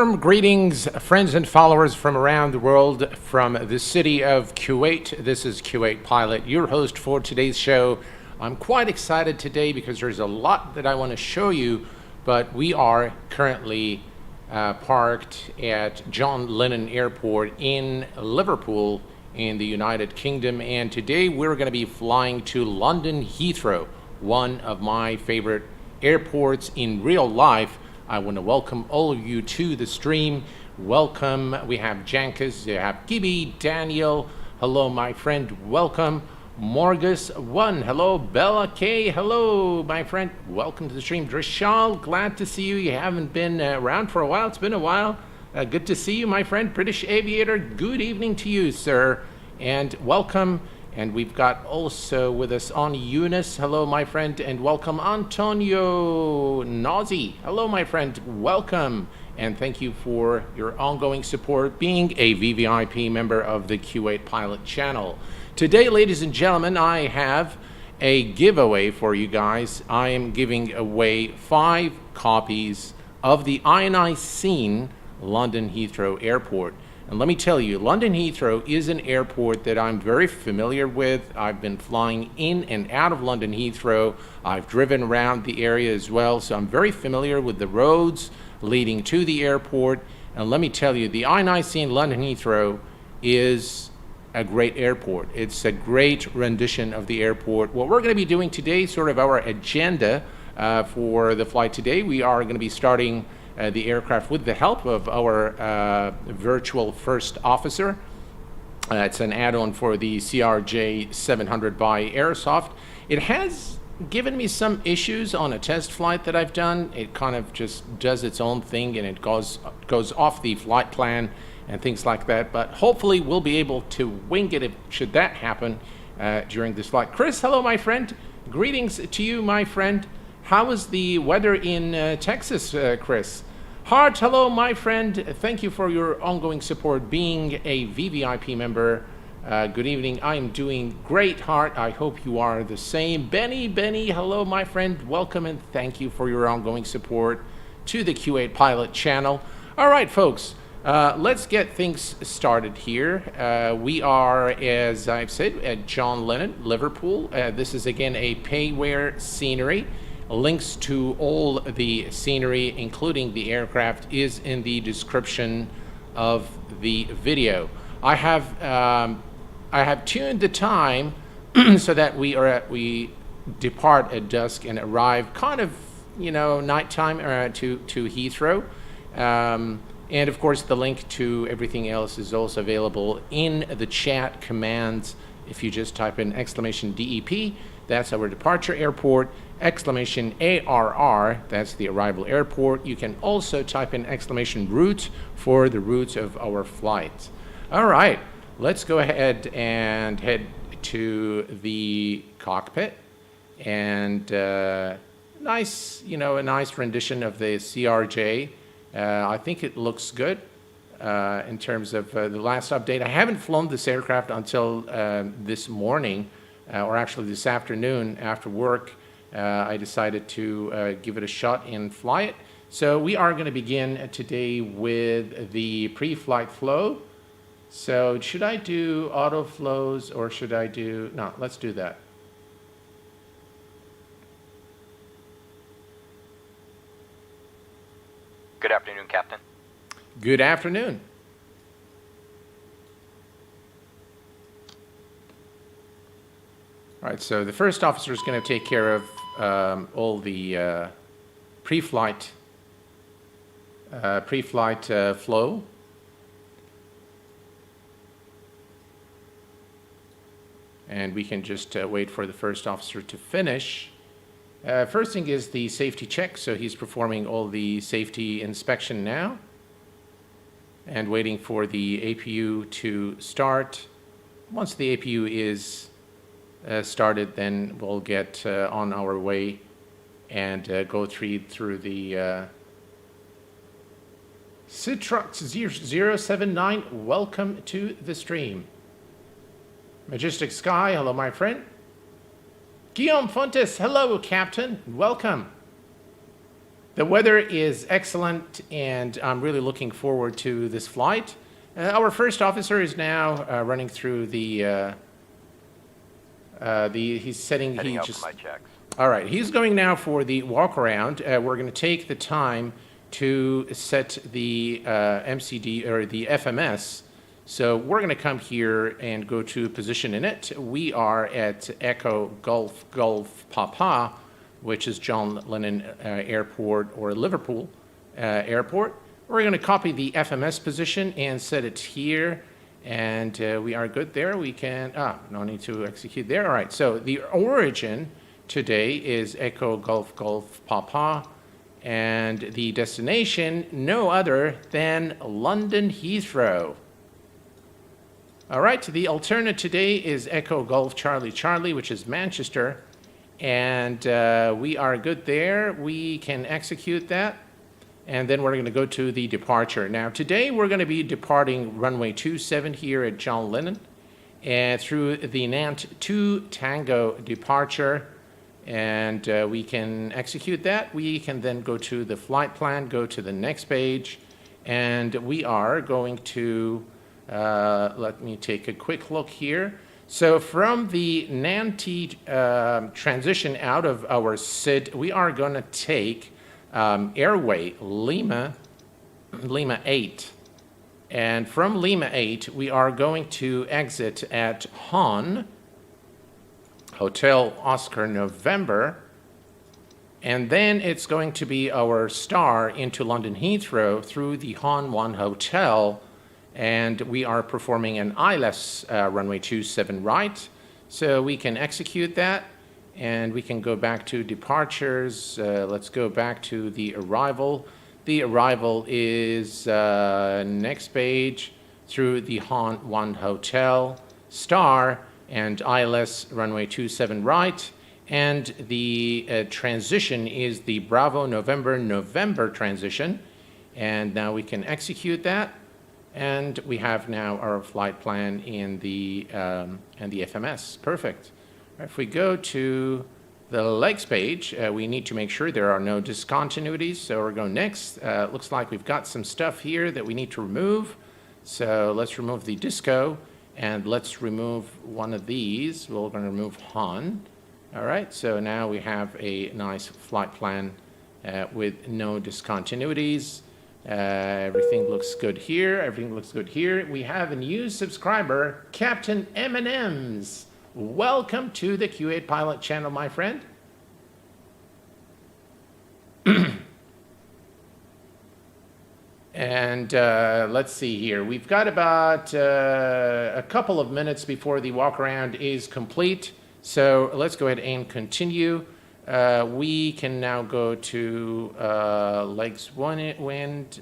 Warm greetings, friends and followers from around the world, from the city of Kuwait. This is Kuwait Pilot, your host for today's show. I'm quite excited today because there's a lot that I want to show you, but we are currently parked at John Lennon Airport in Liverpool in the United Kingdom, and today we're going to be flying to London Heathrow, one of my favorite airports in real life. I want to welcome all of you to the stream. Welcome. We have Jankus, we have Gibby, Daniel. Hello, my friend. Welcome. Morgus1. Hello, Bella K. Hello, my friend. Welcome to the stream. Drishal, glad to see you. You haven't been around for a while. It's been a while. Good to see you, my friend. British Aviator, good evening to you, sir. And welcome. And we've got also with us on Eunice. Hello, my friend, and welcome. Antonio Nazi. Hello, my friend. Welcome. And thank you for your ongoing support being a VVIP member of the Kuwait Pilot channel. Today, ladies and gentlemen, I have a giveaway for you guys. I am giving away 5 copies of the iniScene London Heathrow Airport. And let me tell you, London Heathrow is an airport that I'm very familiar with. I've been flying in and out of London Heathrow. I've driven around the area as well, so I'm very familiar with the roads leading to the airport. And let me tell you, the iniScene London Heathrow is a great airport. It's a great rendition of the airport. What we're going to be doing today, sort of our agenda for the flight today, we are going to be starting the aircraft with the help of our virtual first officer. It's an add-on for the CRJ 700 by Aerosoft. It has given me some issues on a test flight that I've done. It kind of just does its own thing and it goes off the flight plan and things like that. But hopefully we'll be able to wing it should that happen during this flight. Chris, hello, my friend. Greetings to you, my friend. How is the weather in Texas, Chris? Hart, hello, my friend. Thank you for your ongoing support being a VVIP member. Good evening. I am doing great, Hart. I hope you are the same. Benny, hello, my friend. Welcome and thank you for your ongoing support to the Kuwait Pilot channel. All right, folks, let's get things started here. We are, as I've said, at John Lennon, Liverpool. This is, again, a payware scenery. Links to all the scenery, including the aircraft, is in the description of the video. I have tuned the time so that we depart at dusk and arrive kind of, nighttime to Heathrow. And of course, the link to everything else is also available in the chat commands. If you just type in !DEP, that's our departure airport. !ARR, that's the arrival airport. You can also type in !route for the route of our flight. All right, let's go ahead and head to the cockpit. And a nice rendition of the CRJ. I think it looks good in terms of the last update. I haven't flown this aircraft until this morning, or actually this afternoon after work. I decided to give it a shot and fly it. So we are going to begin today with the pre-flight flow. So should I do auto flows or should I do... No, let's do that. Good afternoon, Captain. Good afternoon. All right, so the first officer is going to take care of all the pre-flight flow. And we can just wait for the first officer to finish. First thing is the safety check, so he's performing all the safety inspection now and waiting for the APU to start. Once the APU is started, then we'll get on our way and go through the Citrox 079. Welcome to the stream. Majestic Sky, hello, my friend. Guillaume Fontes, hello, Captain. Welcome. The weather is excellent, and I'm really looking forward to this flight. Our first officer is now running through the he's setting, Heading out for my checks. All right, he's going now for the walk around. We're going to take the time to set the MCD or the FMS. So we're going to come here and go to position in it. We are at Echo Golf Golf Papa, which is John Lennon Airport or Liverpool Airport. We're going to copy the FMS position and set it here. And we are good there. We can, no need to execute there. All right, so the origin today is Echo Golf Golf Papa. And the destination, no other than London Heathrow. All right, the alternate today is Echo Golf Charlie Charlie, which is Manchester. And we are good there. We can execute that. And then we're going to go to the departure. Now, today we're going to be departing runway 27 here at John Lennon and through the Nant 2 Tango departure. And we can execute that. We can then go to the flight plan, go to the next page. And we are going to, let me take a quick look here. So from the Nanti transition out of our SID, we are going to take Airway Lima 8. And from Lima 8, we are going to exit at Han, Hotel Oscar November. And then it's going to be our star into London Heathrow through the Han 1 Hotel. And we are performing an ILS runway 27 right. So we can execute that. And we can go back to departures. Let's go back to the arrival. The arrival is next page through the Han 1 Hotel, star, and ILS runway 27 right. And the transition is the Bravo November November transition. And now we can execute that. And we have now our flight plan in the FMS. Perfect. If we go to the legs page, we need to make sure there are no discontinuities. So we're going next. Looks like we've got some stuff here that we need to remove. So let's remove the disco and let's remove one of these. We're going to remove Han. All right, so now we have a nice flight plan with no discontinuities. Everything looks good here. Everything looks good here. We have a new subscriber, Captain M&M's. Welcome to the Q8 Pilot channel, my friend. And let's see here. We've got about a couple of minutes before the walk around is complete. So let's go ahead and continue. We can now go to legs wind.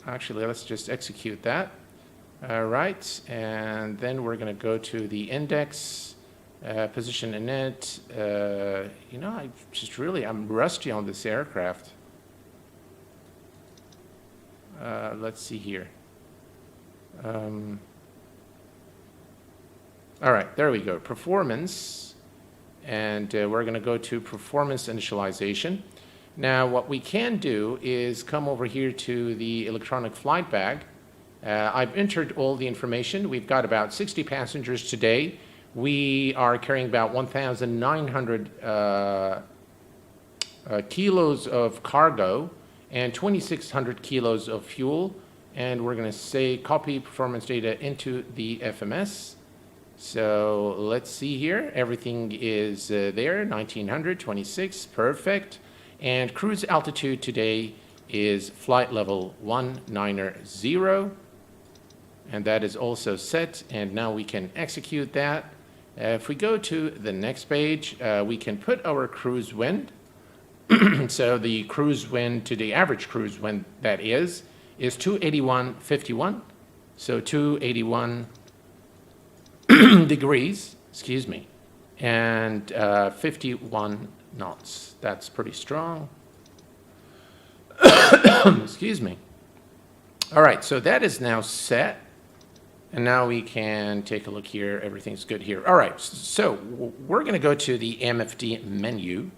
Actually, let's just execute that. All right, and then we're going to go to the index, position in it. You know, I'm rusty on this aircraft. Let's see here. All right, there we go. Performance, and we're going to go to performance initialization. Now, what we can do is come over here to the electronic flight bag. I've entered all the information. We've got about 60 passengers today. We are carrying about 1,900 kilos of cargo and 2,600 kilos of fuel. And we're going to say copy performance data into the FMS. So let's see here. Everything is there, 1,900, 26, perfect. And cruise altitude today is flight level 190. And that is also set, and now we can execute that. If we go to the next page, we can put our cruise wind. So the cruise wind to the average cruise wind that is 281.51. So 281 degrees, excuse me, and 51 knots. That's pretty strong. Excuse me. All right, so that is now set. And now we can take a look here. Everything's good here. All right, so we're going to go to the MFD menu.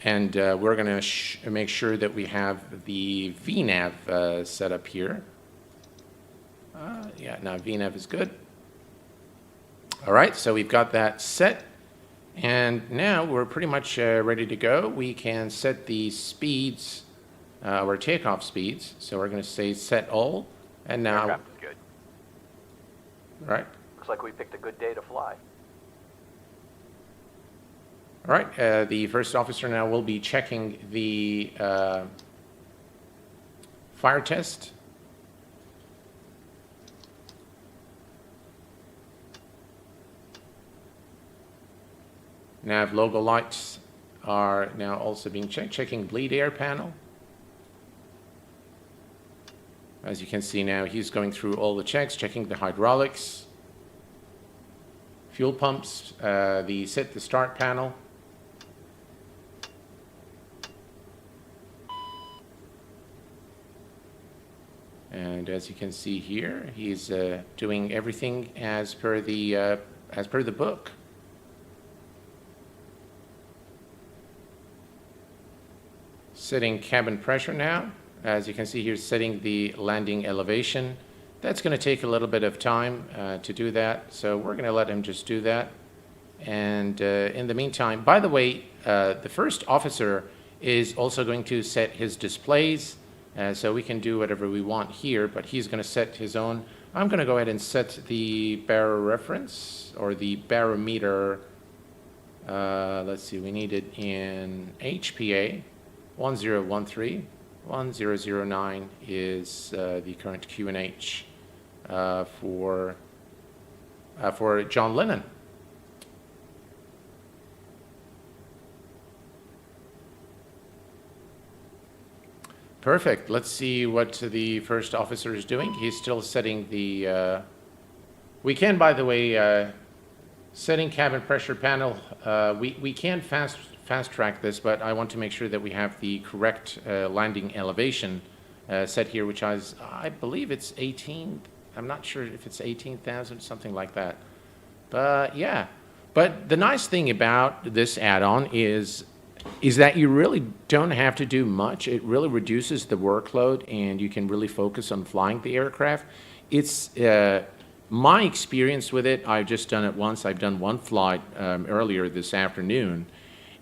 And we're going to make sure that we have the VNAV set up here. Yeah, now VNAV is good. All right, so we've got that set. And now we're pretty much ready to go. We can set the speeds, our takeoff speeds. So we're going to say set all. And now... Aircraft is good. All right. Looks like we picked a good day to fly. All right, the first officer now will be checking the fire test. Nav logo lights are now also being checked. Checking bleed air panel. As you can see now, he's going through all the checks, checking the hydraulics, fuel pumps, the set the start panel. And as you can see here, he's doing everything as per the book. Setting cabin pressure now. As you can see here, setting the landing elevation. That's going to take a little bit of time to do that, so we're going to let him just do that. And in the meantime, by the way, the first officer is also going to set his displays. So we can do whatever we want here, but he's going to set his own. I'm going to go ahead and set the baro reference, or the barometer. Let's see, we need it in HPA. 1013. 1009 is the current QNH for John Lennon. Perfect. Let's see what the first officer is doing. He's still setting the... we can, by the way, setting cabin pressure panel. We can fast track this, but I want to make sure that we have the correct landing elevation set here, which I believe it's 18. I'm not sure if it's 18,000, something like that. But yeah. But the nice thing about this add-on is that you really don't have to do much. It really reduces the workload, and you can really focus on flying the aircraft. It's my experience with it. I've just done it once. I've done one flight earlier this afternoon,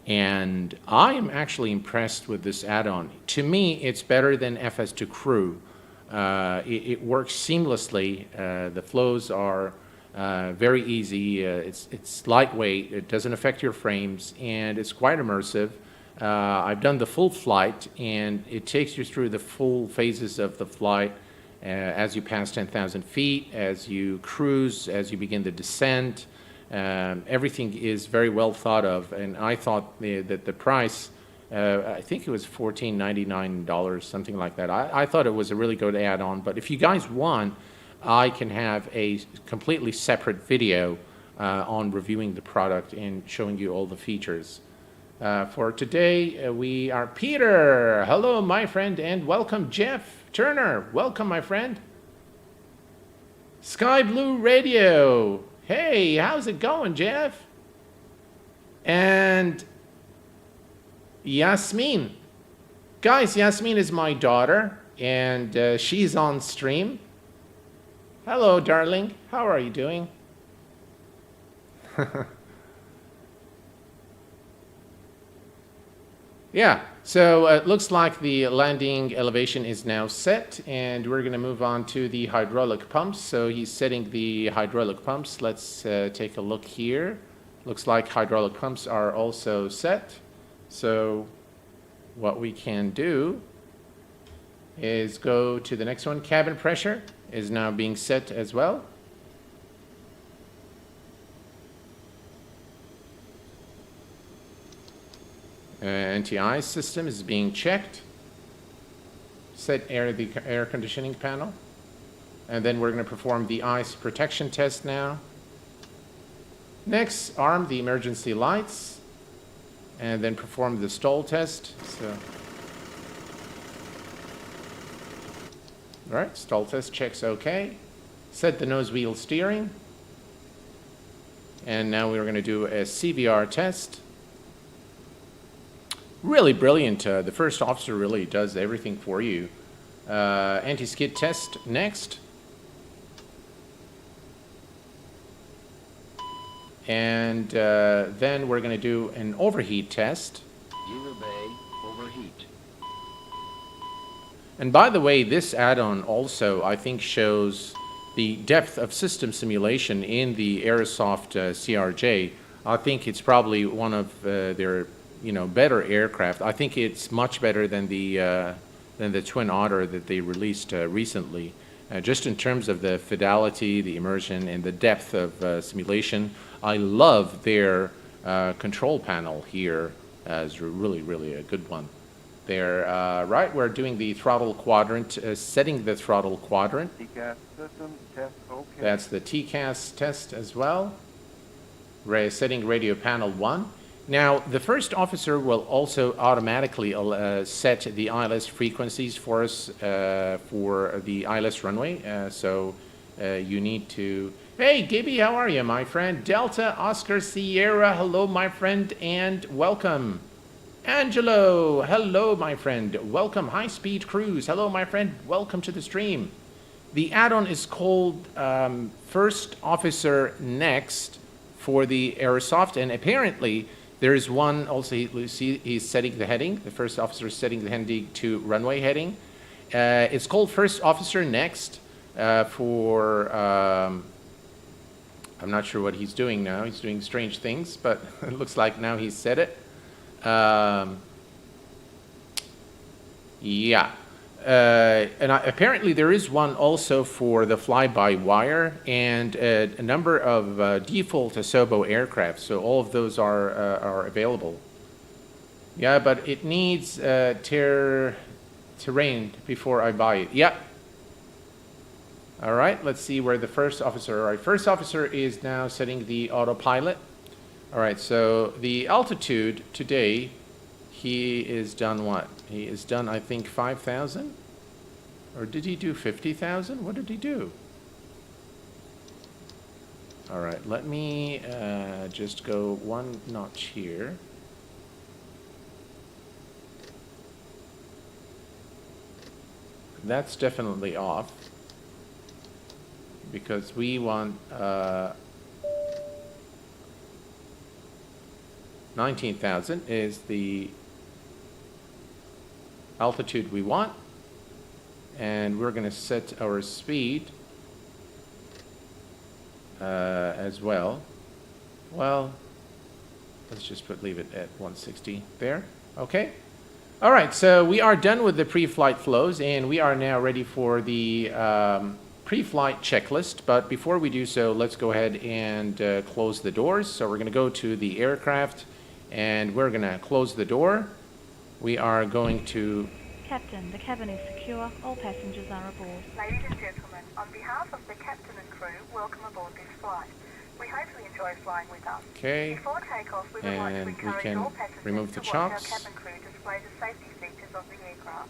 and I am actually impressed with this add-on. To me, it's better than FS2 Crew. It works seamlessly. The flows are very easy. It's lightweight. It doesn't affect your frames, and it's quite immersive. I've done the full flight, and it takes you through the full phases of the flight as you pass 10,000 feet, as you cruise, as you begin the descent. Everything is very well thought of, and I thought that the price, I think it was $14.99, something like that. I thought it was a really good add-on, but if you guys want, I can have a completely separate video on reviewing the product and showing you all the features. For today, we are Peter. Hello, my friend, and welcome, Jeff Turner. Welcome, my friend. Sky Blue Radio. Hey, how's it going, Jeff? And Yasmin. Guys, Yasmin is my daughter, and she's on stream. Hello, darling. How are you doing? Yeah, so it looks like the landing elevation is now set, and we're going to move on to the hydraulic pumps. So he's setting the hydraulic pumps. Let's take a look here. Looks like hydraulic pumps are also set. So what we can do is go to the next one. Cabin pressure is now being set as well. Anti-ice system is being checked. Set the air conditioning panel. And then we're going to perform the ice protection test now. Next, arm the emergency lights. And then perform the stall test. So, all right, stall test checks OK. Set the nose wheel steering. And now we're going to do a CVR test. Really brilliant. The first officer really does everything for you. Anti-skid test next. And then we're going to do an overheat test. User bay overheat. And by the way, this add-on also, I think, shows the depth of system simulation in the Aerosoft CRJ. I think it's probably one of their, better aircraft. I think it's much better than the Twin Otter that they released recently. Just in terms of the fidelity, the immersion, and the depth of simulation. I love their control panel here. It's really, really a good one. There, right, we're doing the throttle quadrant, setting the throttle quadrant. TCAS system test okay. That's the TCAS test as well. Setting radio panel 1. Now, the first officer will also automatically set the ILS frequencies for us for the ILS runway. So you need to... Hey, Gibby, how are you, my friend? Delta, Oscar, Sierra, hello, my friend, and welcome. Angelo, hello, my friend. Welcome. High Speed Cruise, hello, my friend. Welcome to the stream. The add-on is called First Officer Next for the Aerosoft, and apparently there is one also. You see, he's setting the heading. The first officer is setting the heading to runway heading. It's called First Officer Next for. I'm not sure what he's doing now. He's doing strange things, but it looks like now he's set it. Yeah. And apparently there is one also for the fly-by-wire and a number of default Asobo aircraft. So all of those are available. Yeah, but it needs terrain before I buy it. Yep. All right, let's see where the first officer... All right, first officer is now setting the autopilot. All right, so the altitude today, he is done what? He is done, I think, 5,000? Or did he do 50,000? What did he do? All right, let me just go one notch here. That's definitely off. Because we want 19,000 is the altitude we want, and we're going to set our speed as well. Well, let's just leave it at 160 there. Okay. All right, so we are done with the pre-flight flows, and we are now ready for the pre-flight checklist. But before we do so, let's go ahead and close the doors. So we're going to go to the aircraft, and we're going to close the door. We are going to... Captain, the cabin is secure. All passengers are aboard. Ladies and gentlemen, on behalf of the captain and crew, welcome aboard this flight. We hope you enjoy flying with us. Okay. Before takeoff, we would like to And we encourage can all passengers remove the to watch our chocks. cabin crew display the safety features of the aircraft.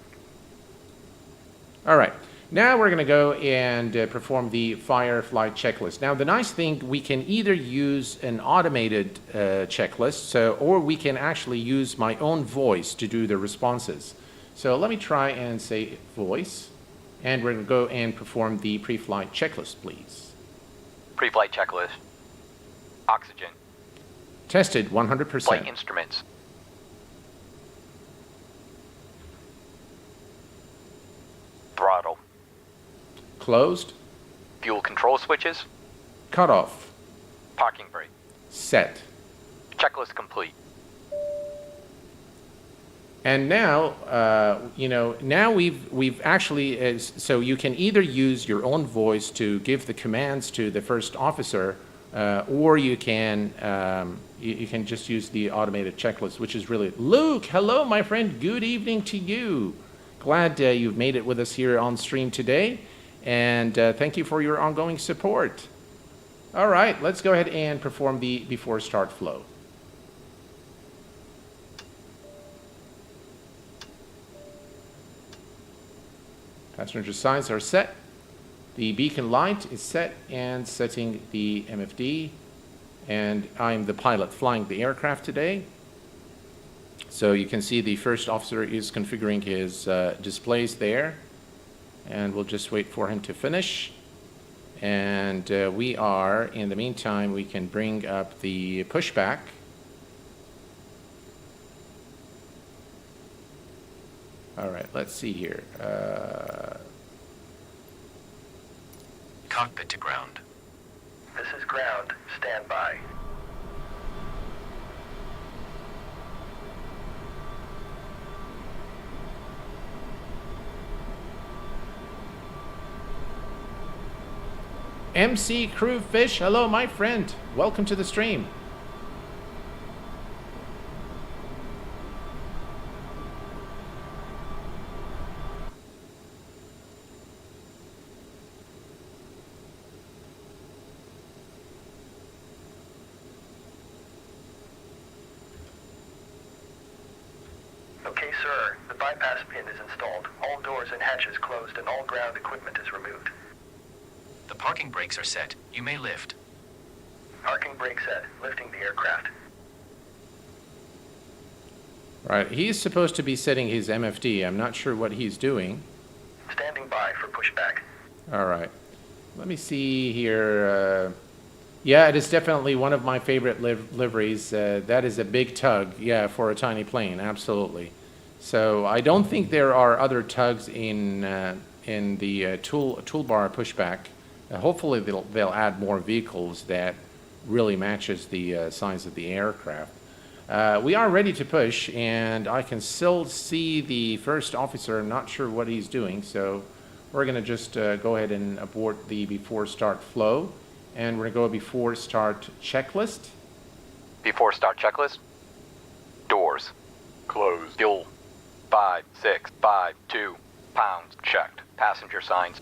All right. Now we're going to go and perform the fire flight checklist. Now the nice thing, we can either use an automated checklist, or we can actually use my own voice to do the responses. So let me try and say voice, and we're going to go and perform the pre-flight checklist, please. Pre-flight checklist. Oxygen. Tested 100%. Flight instruments. Throttle. Closed. Fuel control switches. Cut off. Parking brake. Set. Checklist complete. And now, now we've actually, so you can either use your own voice to give the commands to the first officer, or you can just use the automated checklist, which is really... Luke, hello, my friend. Good evening to you. Glad you've made it with us here on stream today, and thank you for your ongoing support. All right, let's go ahead and perform the before start flow. Passenger signs are set. The beacon light is set and setting the MFD. And I'm the pilot flying the aircraft today. So you can see the first officer is configuring his displays there, and we'll just wait for him to finish. And we are, in the meantime, we can bring up the pushback. All right, let's see here. Cockpit to ground. This is ground. Stand by. MC Crew Fish, hello my friend. Welcome to the stream. Okay, sir. The bypass pin is installed. All doors and hatches closed and all ground equipment is removed. The parking brakes are set. You may lift. Parking brake set. Lifting the aircraft. Right, he's supposed to be setting his MFD. I'm not sure what he's doing. Standing by for pushback. All right, let me see here. Yeah, it is definitely one of my favorite liveries. That is a big tug, yeah, for a tiny plane, absolutely. So I don't think there are other tugs in the toolbar pushback. Hopefully they'll add more vehicles that really matches the size of the aircraft. We are ready to push, and I can still see the first officer. I'm not sure what he's doing, so we're going to just go ahead and abort the before start flow, and we're going to go before start checklist. Before start checklist. Doors. Closed. Fuel. 5, 6, 5, 2 pounds. Checked. Passenger signs.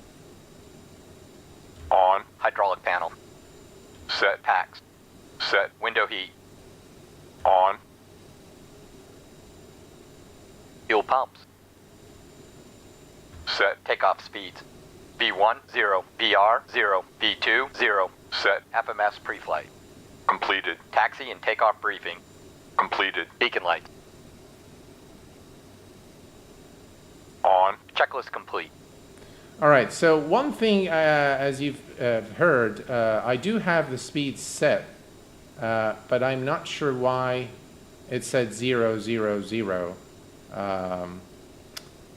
On. Hydraulic panel. Set. Packs. Set. Window heat. On. Fuel pumps. Set. Takeoff speeds. V1, 0. VR, 0. V2, 0. Set. FMS pre-flight. Completed. Taxi and takeoff briefing. Completed. Beacon lights. On. Checklist complete. All right, so one thing, as you've heard, I do have the speed set, but I'm not sure why it said 0, 0, 0.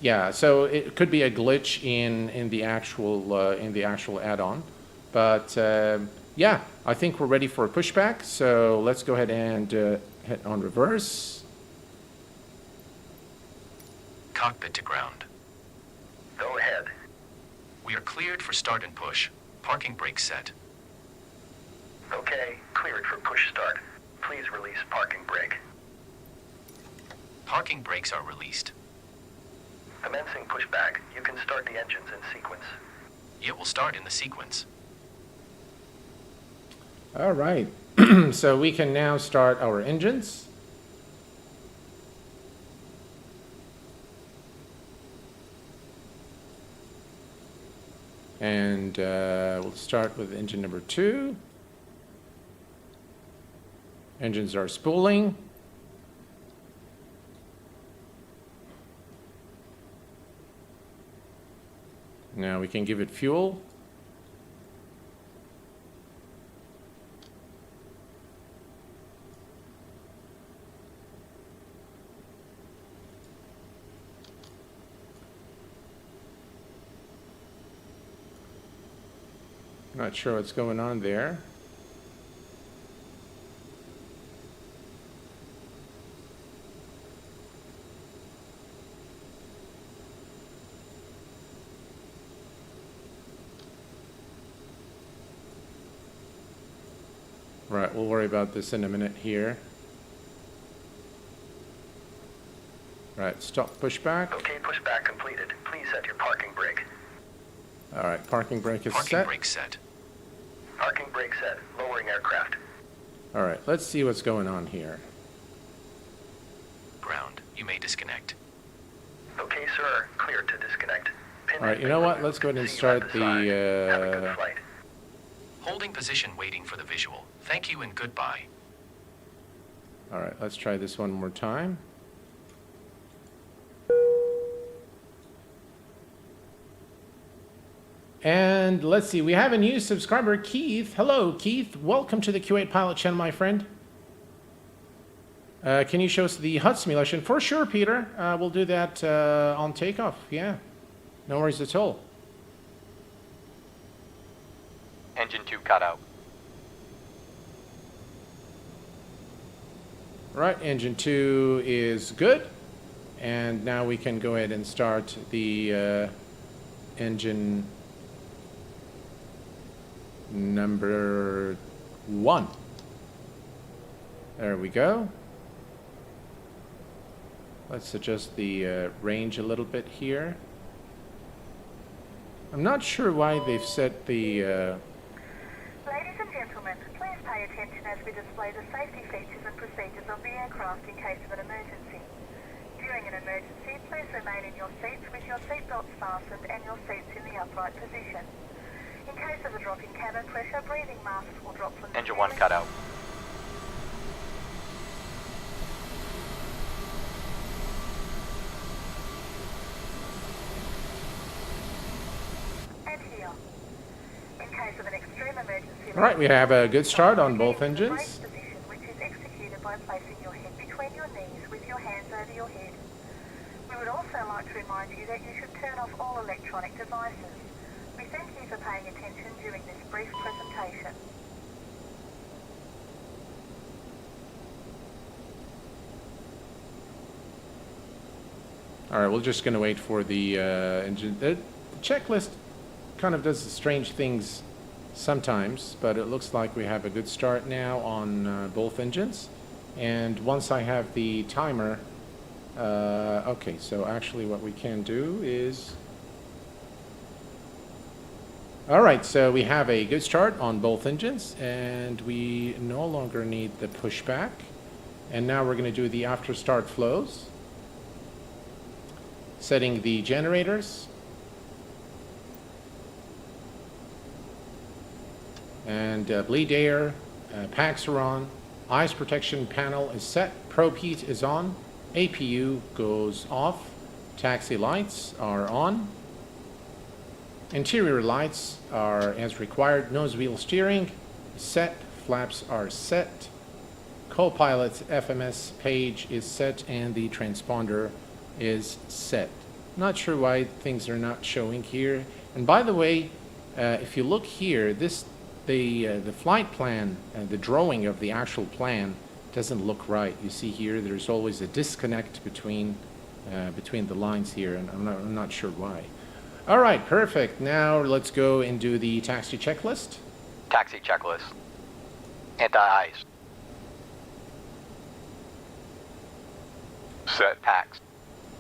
Yeah, so it could be a glitch in the actual add-on, but yeah, I think we're ready for a pushback. So let's go ahead and hit on reverse. Cockpit to ground. Go ahead. We are cleared for start and push. Parking brake set. Okay, cleared for push start. Please release parking brake. Parking brakes are released. Commencing pushback. You can start the engines in sequence. It will start in the sequence. All right, so we can now start our engines. And we'll start with engine number 2. Engines are spooling. Now we can give it fuel. Not sure what's going on there. Right, we'll worry about this in a minute here. Right, stop pushback. Okay, pushback completed. Please set your parking brake. All right, parking brake is Parking set. brake set. Parking brake set. Lowering aircraft. All right, let's see what's going on here. Ground. You may disconnect. Okay, sir. Clear to disconnect. Pin All right, you know what? Let's go ahead and See you at start the side. Have a the... good flight. Holding position waiting for the visual. Thank you and goodbye. All right, let's try this one more time. And let's see, we have a new subscriber, Keith. Hello, Keith. Welcome to the Q8 Pilot channel, my friend. Can you show us the HUD simulation? For sure, Peter. We'll do that on takeoff. Yeah, no worries at all. Engine 2 cut out. Right, engine 2 is good. And now we can go ahead and start the engine number 1. There we go. Let's adjust the range a little bit here. I'm not sure why they've set the... Ladies and gentlemen, please pay attention as we display the safety features and procedures of the aircraft in case of an emergency. During an emergency, please remain in your seats with your seatbelts fastened and your seats in the upright position. In case of a drop in cabin pressure, breathing masks will drop from the Engine 1 cut out. And here. In case of an extreme emergency... All right, we have a good start on both Brace engines. position, which is executed by placing your head between your knees with your hands over your head. We would also like to remind you that you should turn off all electronic devices. We thank you for paying attention during this brief presentation. All right, we're just going to wait for the engine. The checklist kind of does strange things sometimes, but it looks like we have a good start now on both engines. And once I have the timer, okay, so actually what we can do is... All right, so we have a good start on both engines, and we no longer need the pushback. And now we're going to do the after start flows. Setting the generators. And bleed air, packs are on. Ice protection panel is set. Probe heat is on. APU goes off. Taxi lights are on. Interior lights are as required. Nose wheel steering set. Flaps are set. Co-pilot's FMS page is set, and the transponder is set. Not sure why things are not showing here. And by the way, if you look here, the flight plan, the drawing of the actual plan doesn't look right. You see here, there's always a disconnect between the lines here, and I'm not sure why. All right, perfect. Now let's go and do the taxi checklist. Taxi checklist. Anti-ice. Set packs.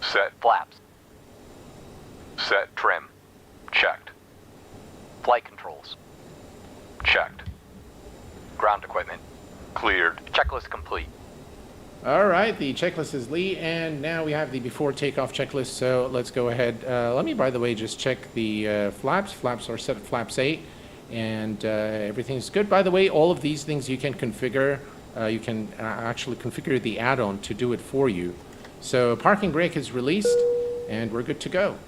Set flaps. Set trim. Checked. Flight controls. Checked. Ground equipment. Cleared. Checklist complete. All right, the checklist is Lee, and now we have the before takeoff checklist, so let's go ahead. Let me, by the way, just check the flaps. Flaps are set at flaps 8, and everything's good. By the way, all of these things you can configure. You can actually configure the add-on to do it for you. So parking brake is released, and we're good to go.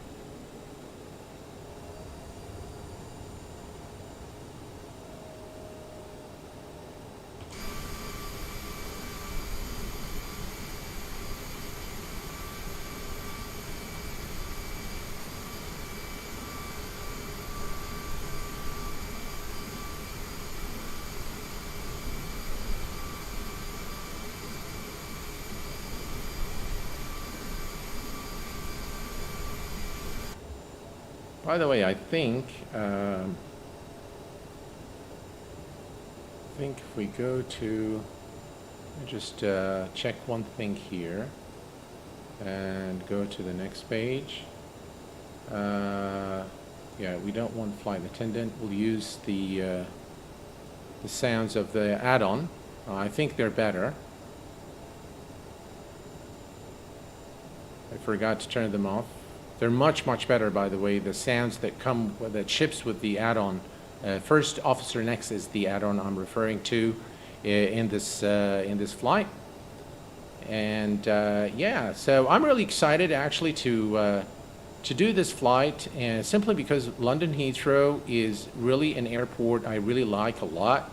By the way, I think if we go to, just check one thing here and go to the next page. Yeah, we don't want flight attendant. We'll use the sounds of the add-on. I think they're better. I forgot to turn them off. They're much, much better, by the way. The sounds that ships with the add-on. First Officer Next is the add-on I'm referring to in this flight. And yeah, so I'm really excited actually to to do this flight, and simply because London Heathrow is really an airport I really like a lot,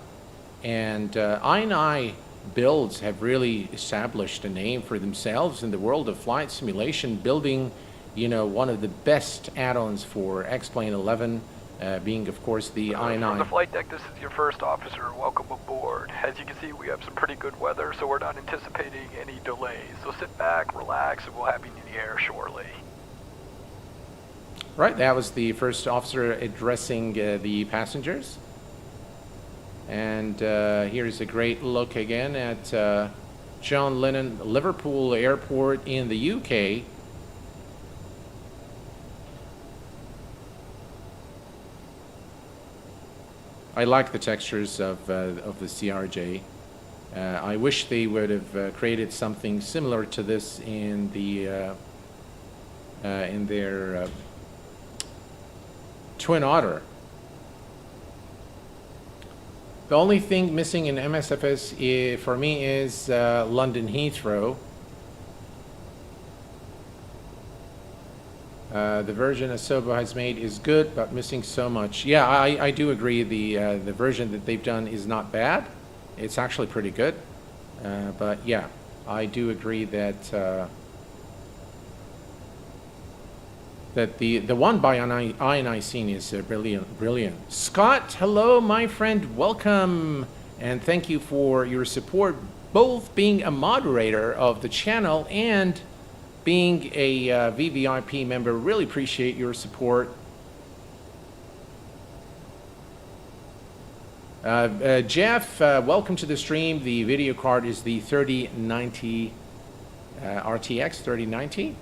and I builds have really established a name for themselves in the world of flight simulation, building, you know, one of the best add-ons for X-Plane 11, being of course the From the I9. flight deck, this is your first officer. Welcome aboard. As you can see, we have some pretty good weather, so we're not anticipating any delays. So sit back, relax, and we'll have you in the air shortly. Right, that was the first officer addressing the passengers. And here's a great look again at John Lennon Liverpool Airport in the UK. I like the textures of the CRJ. I wish they would have created something similar to this in the in their Twin Otter. The only thing missing in MSFS for me is London Heathrow. The version Asobo has made is good, but missing so much. Yeah, I do agree. The version that they've done is not bad. It's actually pretty good. But yeah, I do agree that that the one by iniScene is brilliant. Scott, hello, my friend, welcome, and thank you for your support, both being a moderator of the channel and being a VVIP member. Really appreciate your support. Jeff, welcome to the stream. The video card is the 3090 RTX 3090.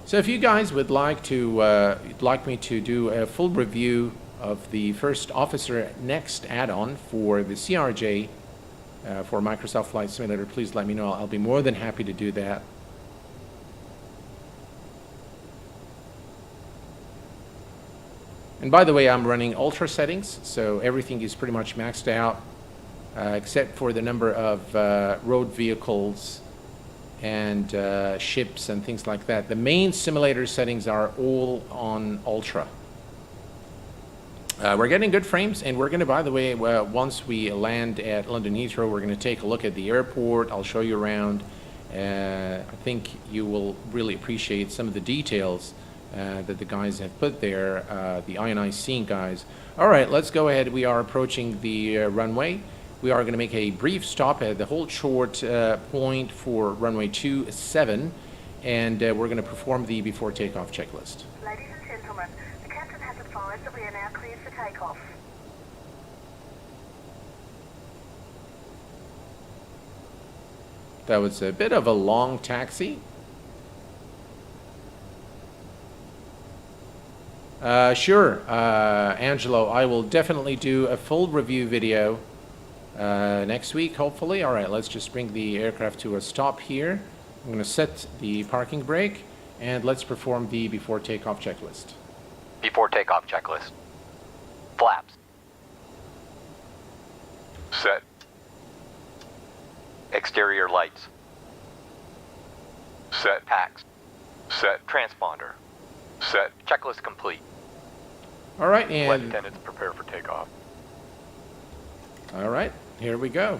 So if you guys would like to me to do a full review of the First Officer Next add-on for the CRJ for Microsoft Flight Simulator, please let me know. I'll be more than happy to do that. And by the way, I'm running Ultra settings, so everything is pretty much maxed out, except for the number of road vehicles and ships and things like that. The main simulator settings are all on Ultra. We're getting good frames, and we're going to, by the way, once we land at London Heathrow, we're going to take a look at the airport. I'll show you around. I think you will really appreciate some of the details that the guys have put there, the iniScene guys. All right, let's go ahead. We are approaching the runway. We are going to make a brief stop at the hold short point for runway 27, and we're going to perform the before takeoff checklist. Ladies and gentlemen, the captain has advised that we are now cleared for takeoff. That was a bit of a long taxi. Sure, Angelo, I will definitely do a full review video next week, hopefully. All right, let's just bring the aircraft to a stop here. I'm going to set the parking brake, and let's perform the before takeoff checklist. Before takeoff checklist. Flaps. Set. Exterior lights. Set. Packs. Set. Transponder. Set. Checklist complete. All right, Flight and attendants prepare for takeoff. all right, here we go.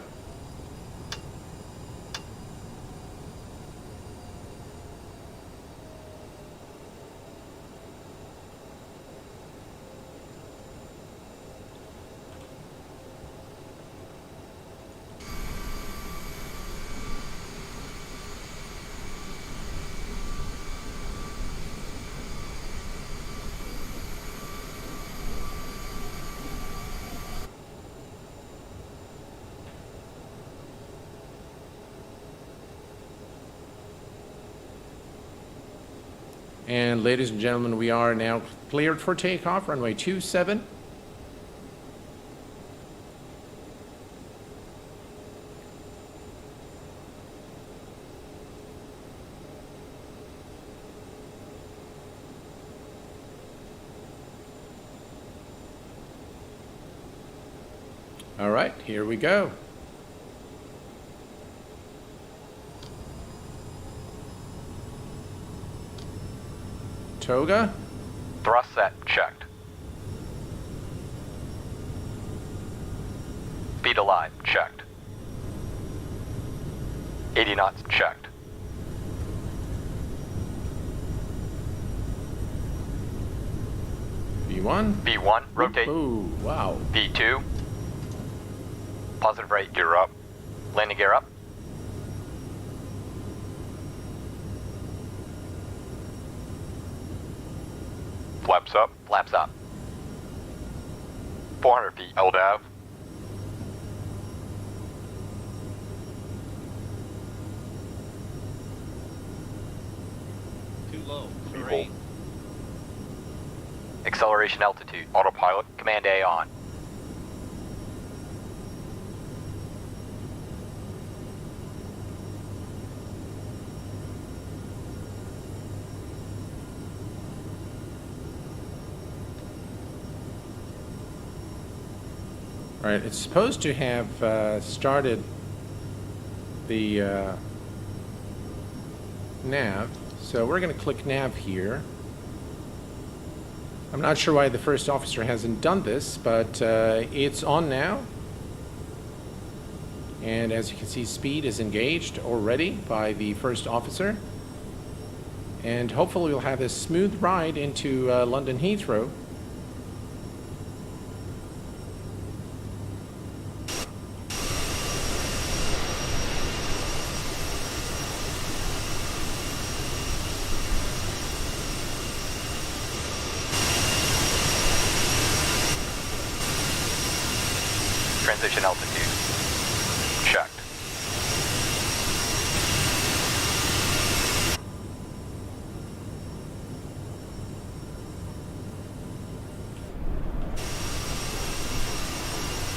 And ladies and gentlemen, we are now cleared for takeoff, runway 27. All right, here we go. Toga. Thrust set checked. Speed alive checked. 80 knots checked. V1. V1 rotate. Ooh, wow. V2 positive rate gear up. Landing gear up. Flaps up. Flaps up. 400 feet. LDAV. Too low. Evil. Acceleration altitude. Autopilot. Command A on. All right, it's supposed to have started the nav, so we're going to click nav here. I'm not sure why the first officer hasn't done this, but it's on now. And as you can see, speed is engaged already by the first officer. And hopefully we'll have a smooth ride into London Heathrow. Transition altitude. Checked.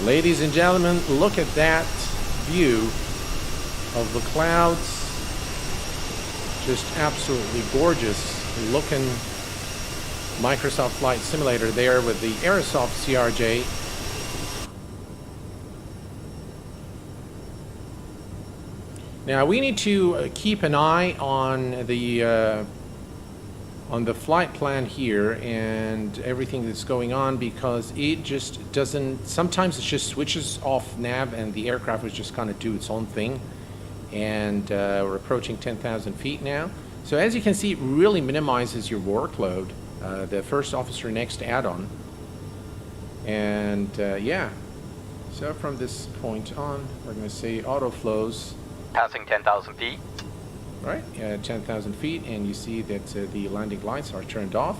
Ladies and gentlemen, look at that view of the clouds. Just absolutely gorgeous looking Microsoft Flight Simulator there with the Aerosoft CRJ. Now we need to keep an eye on the flight plan here and everything that's going on, because it just doesn't, sometimes it just switches off nav and the aircraft will just kind of do its own thing. And we're approaching 10,000 feet now. So as you can see, it really minimizes your workload. The first officer next add-on. And yeah, so from this point on, we're going to say auto flows. Passing 10,000 feet. Right, 10,000 feet, and you see that the landing lights are turned off.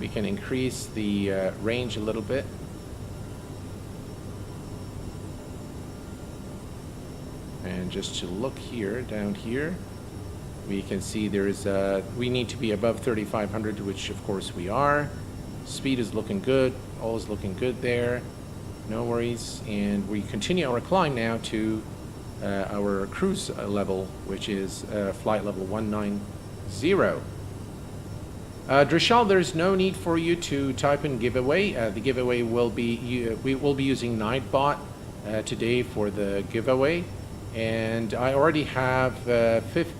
We can increase the range a little bit. And just to look here, down here, we can see there's we need to be above 3,500, which of course we are. Speed is looking good, all is looking good there. No worries, and we continue our climb now to our cruise level, which is flight level 190. Drishal, there's no need for you to type in giveaway. The giveaway will be, we will be using Nightbot today for the giveaway, and I already have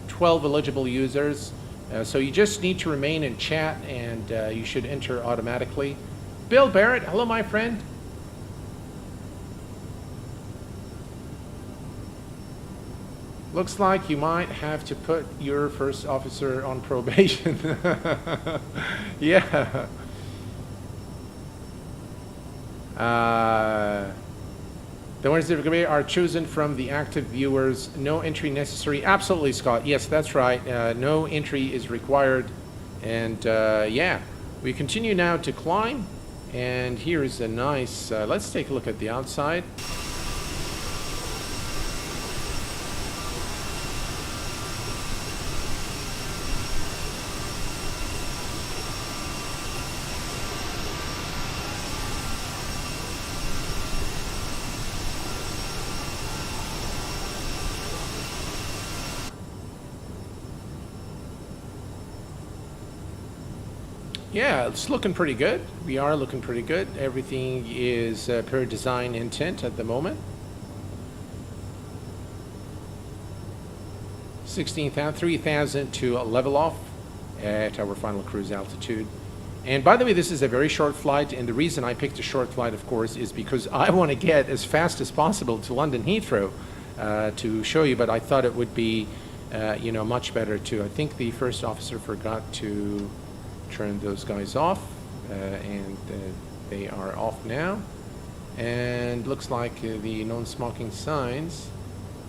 12 eligible users, so you just need to remain in chat and you should enter automatically. Bill Barrett, hello my friend. Looks like you might have to put your first officer on probation. Yeah. The ones that are chosen from the active viewers. No entry necessary. Absolutely, Scott. Yes, that's right. No entry is required. And yeah, we continue now to climb. And here's a nice, let's take a look at the outside. Yeah, it's looking pretty good. We are looking pretty good. Everything is per design intent at the moment. 16,000, 3,000 to level off at our final cruise altitude. And by the way, this is a very short flight, and the reason I picked a short flight, of course, is because I want to get as fast as possible to London Heathrow to show you, but I thought it would be, you know, much better to, I think the first officer forgot to turn those guys off, and they are off now. And looks like the non-smoking signs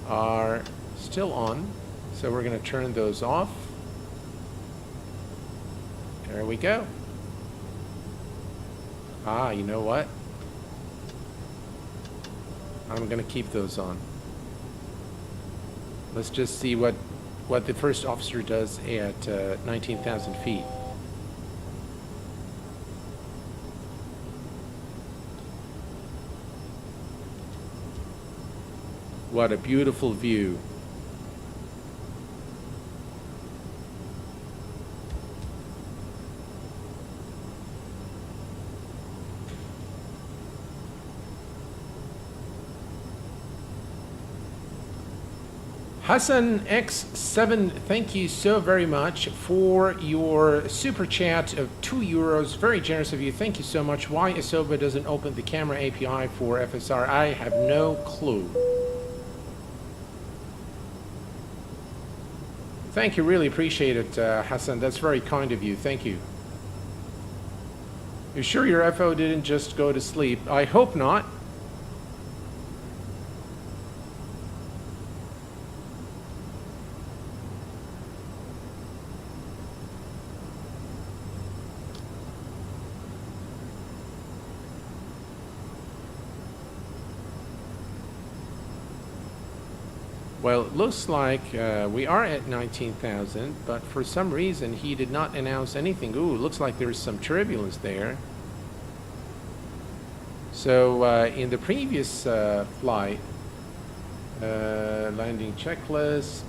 are still on, so we're going to turn those off. There we go. Ah, you know what? I'm going to keep those on. Let's just see what the first officer does at 19,000 feet. What a beautiful view. Hassan X7, thank you so very much for your super chat of €2. Very generous of you. Thank you so much. Why Asoba doesn't open the camera API for FSR, I have no clue. Thank you, really appreciate it, Hassan. That's very kind of you. Thank you. You sure your FO didn't just go to sleep? I hope not. Well, it looks like we are at 19,000, but for some reason he did not announce anything. Ooh, looks like there's some turbulence there. So in the previous flight, landing checklist.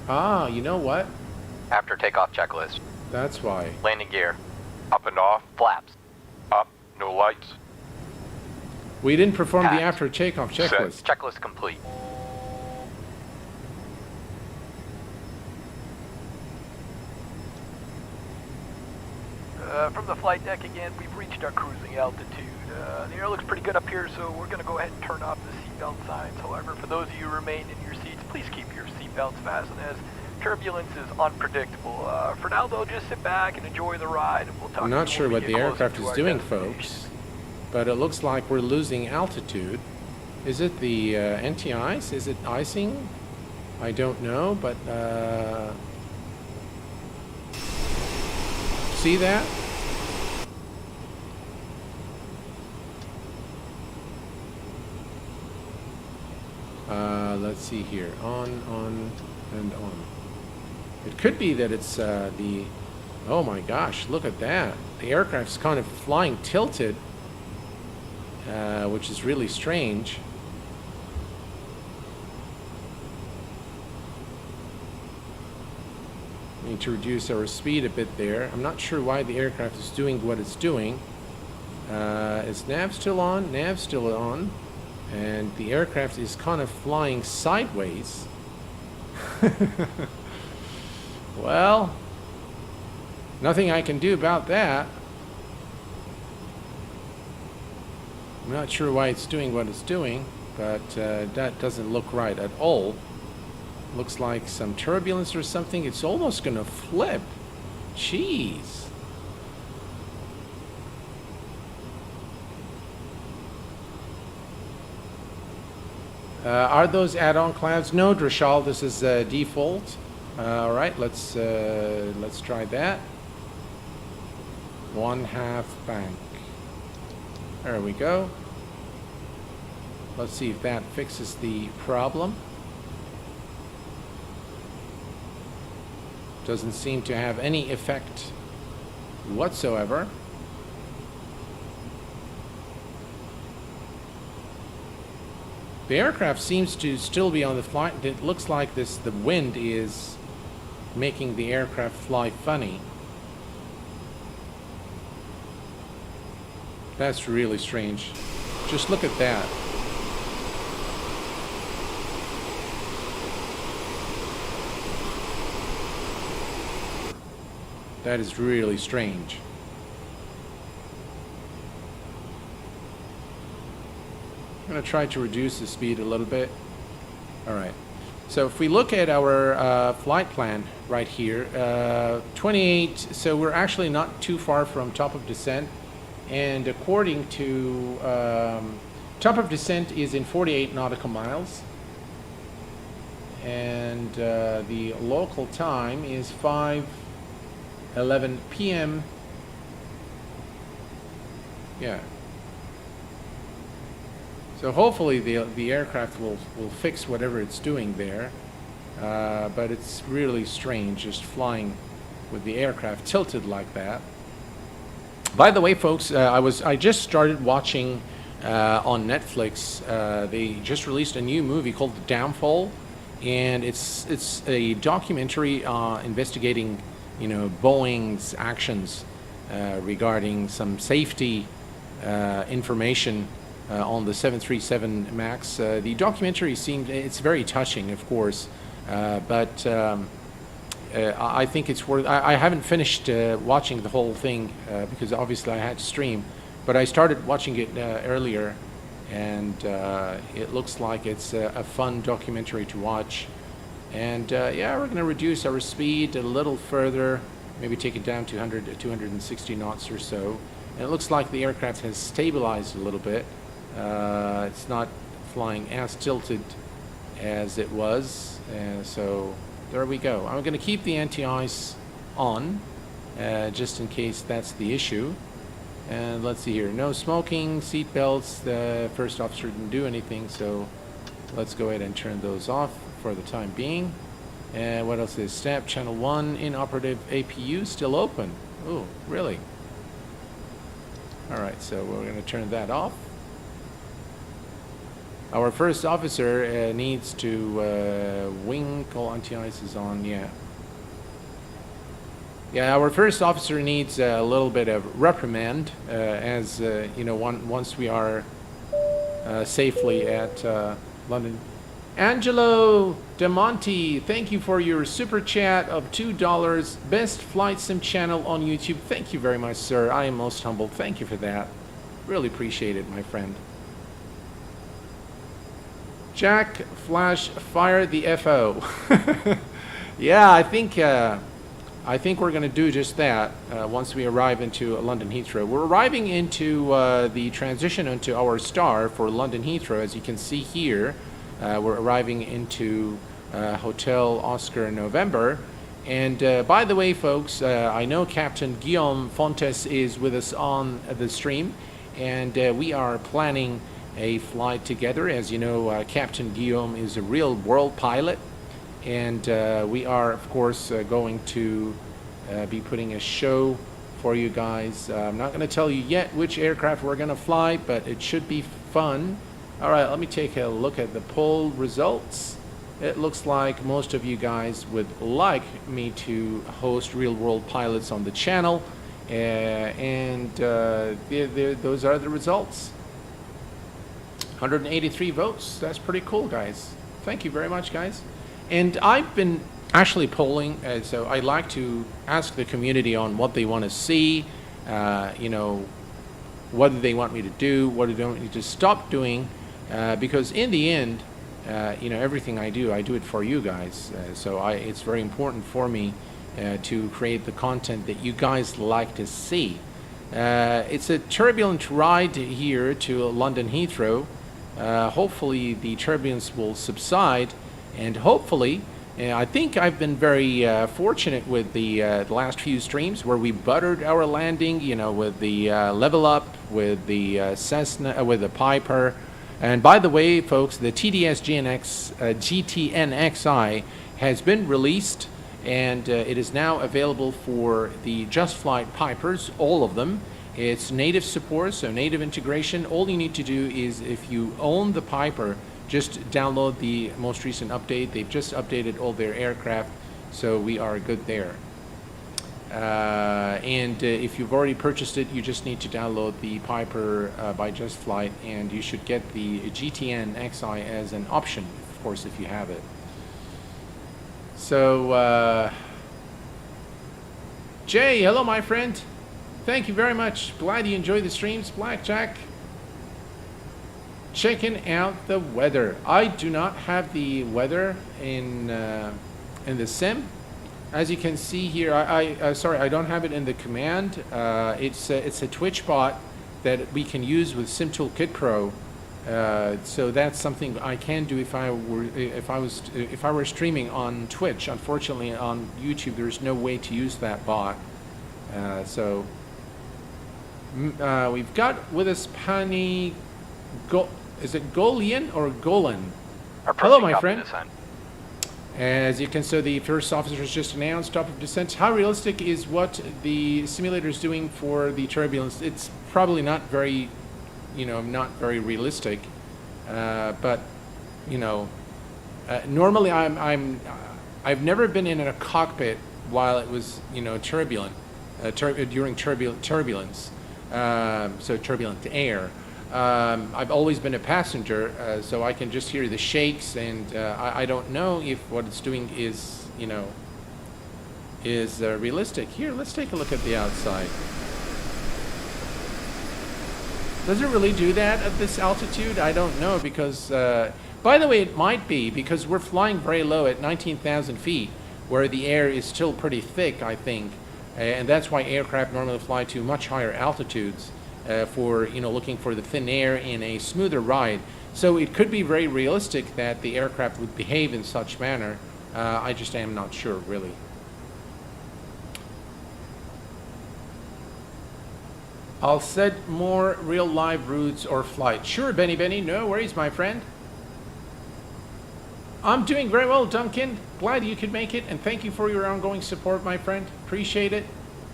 You know what? After takeoff checklist. That's why. Landing gear. Up and off. Flaps. Up. No lights. We didn't perform Packed. the after takeoff checklist. Set. Checklist complete. From the flight deck again, we've reached our cruising altitude. The air looks pretty good up here, so we're going to go ahead and turn off the seatbelt signs. However, for those of you who remain in your seats, please keep your seatbelts fastened as turbulence is unpredictable. For now, though, just sit back and enjoy the ride, and we'll talk. I'm not sure what the aircraft is doing, folks, but it looks like we're losing altitude. Is it the anti-ice? Is it icing? I don't know, but see that? Let's see here. On, and on. It could be that it's the... Oh my gosh, look at that. The aircraft's kind of flying tilted, which is really strange. We need to reduce our speed a bit there. I'm not sure why the aircraft is doing what it's doing. Is nav still on? Nav still on. And the aircraft is kind of flying sideways. Well, nothing I can do about that. I'm not sure why it's doing what it's doing, but that doesn't look right at all. Looks like some turbulence or something. It's almost gonna flip. Jeez. Are those add-on clouds? No, Drashal, this is default. All right, let's try that. 1/2 bank. There we go. Let's see if that fixes the problem. Doesn't seem to have any effect whatsoever. The aircraft seems to still be on the flight. It looks like the wind is making the aircraft fly funny. That's really strange. Just look at that. That is really strange. I'm going to try to reduce the speed a little bit. All right. So if we look at our flight plan right here, 28, so we're actually not too far from top of descent. And according to top of descent is in 48 nautical miles. And the local time is 5:11 p.m. Yeah. So hopefully the aircraft will fix whatever it's doing there. But it's really strange just flying with the aircraft tilted like that. By the way, folks, I just started watching on Netflix. They just released a new movie called The Downfall, and it's a documentary investigating, you know, Boeing's actions regarding some safety information on the 737 MAX. The documentary it's very touching, of course, but I think it's worth. I haven't finished watching the whole thing because obviously I had to stream, but I started watching it earlier, and it looks like it's a fun documentary to watch. And yeah, we're going to reduce our speed a little further, maybe take it down to 260 knots or so. And it looks like the aircraft has stabilized a little bit. It's not flying as tilted as it was, so there we go. I'm going to keep the anti-ice on just in case that's the issue. And let's see here, no smoking, seat belts. The first officer didn't do anything, so let's go ahead and turn those off for the time being. And what else is STEP channel 1 inoperative APU still open? Oh, really? Alright, so we're going to turn that off. Our first officer needs to wing call anti-ice is on, yeah. Yeah, our first officer needs a little bit of reprimand as, you know, once we are safely at London. Angelo DeMonte, thank you for your super chat of $2. Best flight sim channel on YouTube. Thank you very much, sir. I am most humbled. Thank you for that. Really appreciate it, my friend. Jack Flash, fire the FO. Yeah, I think we're going to do just that once we arrive into London Heathrow. We're arriving into the transition into our star for London Heathrow. As you can see here, we're arriving into Hotel Oscar November. And by the way, folks, I know Captain Guillaume Fontes is with us on the stream, and we are planning a flight together. As you know, Captain Guillaume is a real world pilot, and we are, of course, going to be putting a show for you guys. I'm not going to tell you yet which aircraft we're going to fly, but it should be fun. All right, let me take a look at the poll results. It looks like most of you guys would like me to host real world pilots on the channel, and those are the results. 183 votes. That's pretty cool, guys. Thank you very much, guys. And I've been actually polling, so I like to ask the community on what they want to see, you know, what do they want me to do, what do they want me to stop doing, because in the end, you know, everything I do it for you guys. So it's very important for me to create the content that you guys like to see. It's a turbulent ride here to London Heathrow. Hopefully the turbulence will subside, and hopefully, I think I've been very fortunate with the last few streams where we buttered our landing, you know, with the level up, with the Cessna, with the Piper. And by the way, folks, the TDS GTN-XI has been released, and it is now available for the Just Flight Pipers, all of them. It's native support, so native integration. All you need to do is, if you own the Piper, just download the most recent update. They've just updated all their aircraft, so we are good there. And if you've already purchased it, you just need to download the Piper by Just Flight, and you should get the GTN-XI as an option, of course, if you have it. So Jay, hello, my friend. Thank you very much. Glad you enjoy the streams. Blackjack. Checking out the weather. I do not have the weather in the sim. As you can see here, sorry, I don't have it in the command. It's a Twitch bot that we can use with Sim Toolkit Pro. So that's something I can do if I were streaming on Twitch. Unfortunately, on YouTube, there's no way to use that bot. We've got with us Pani. Is it Golian or Golan? Hello, my friend. As you can see, the first officer has just announced stop of descent. How realistic is what the simulator is doing for the turbulence? It's probably not very, not very realistic. But, normally I've never been in a cockpit while it was, turbulent, during turbulence. So turbulent air. I've always been a passenger, so I can just hear the shakes, and I don't know if what it's doing is, realistic. Here, let's take a look at the outside. Does it really do that at this altitude? I don't know, because, by the way, it might be, because we're flying very low at 19,000 feet, where the air is still pretty thick, I think, and that's why aircraft normally fly to much higher altitudes. For looking for the thin air in a smoother ride. So it could be very realistic that the aircraft would behave in such manner. I just am not sure, really. I'll set more real live routes or flights. Sure, Benny, no worries, my friend. I'm doing very well, Duncan. Glad you could make it, and thank you for your ongoing support, my friend. Appreciate it.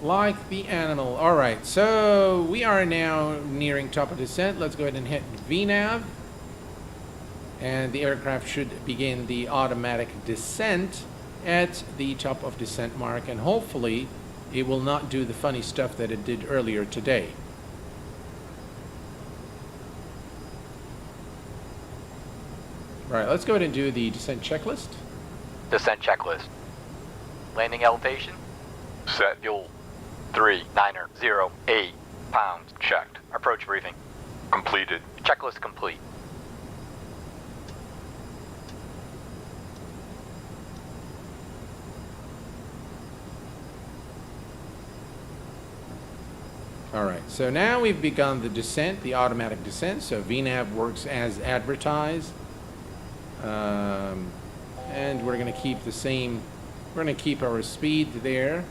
Like the animal. All right, so we are now nearing top of descent. Let's go ahead and hit VNAV. And the aircraft should begin the automatic descent at the top of descent mark. And hopefully it will not do the funny stuff that it did earlier today. All right, let's go ahead and do the descent checklist. Descent checklist. Landing elevation. Set. Fuel. 3908 pounds. Checked. Approach briefing. Completed. Checklist complete. All right, so now we've begun the descent, the automatic descent. So VNAV works as advertised. And we're going to keep the same, we're going to keep our speed there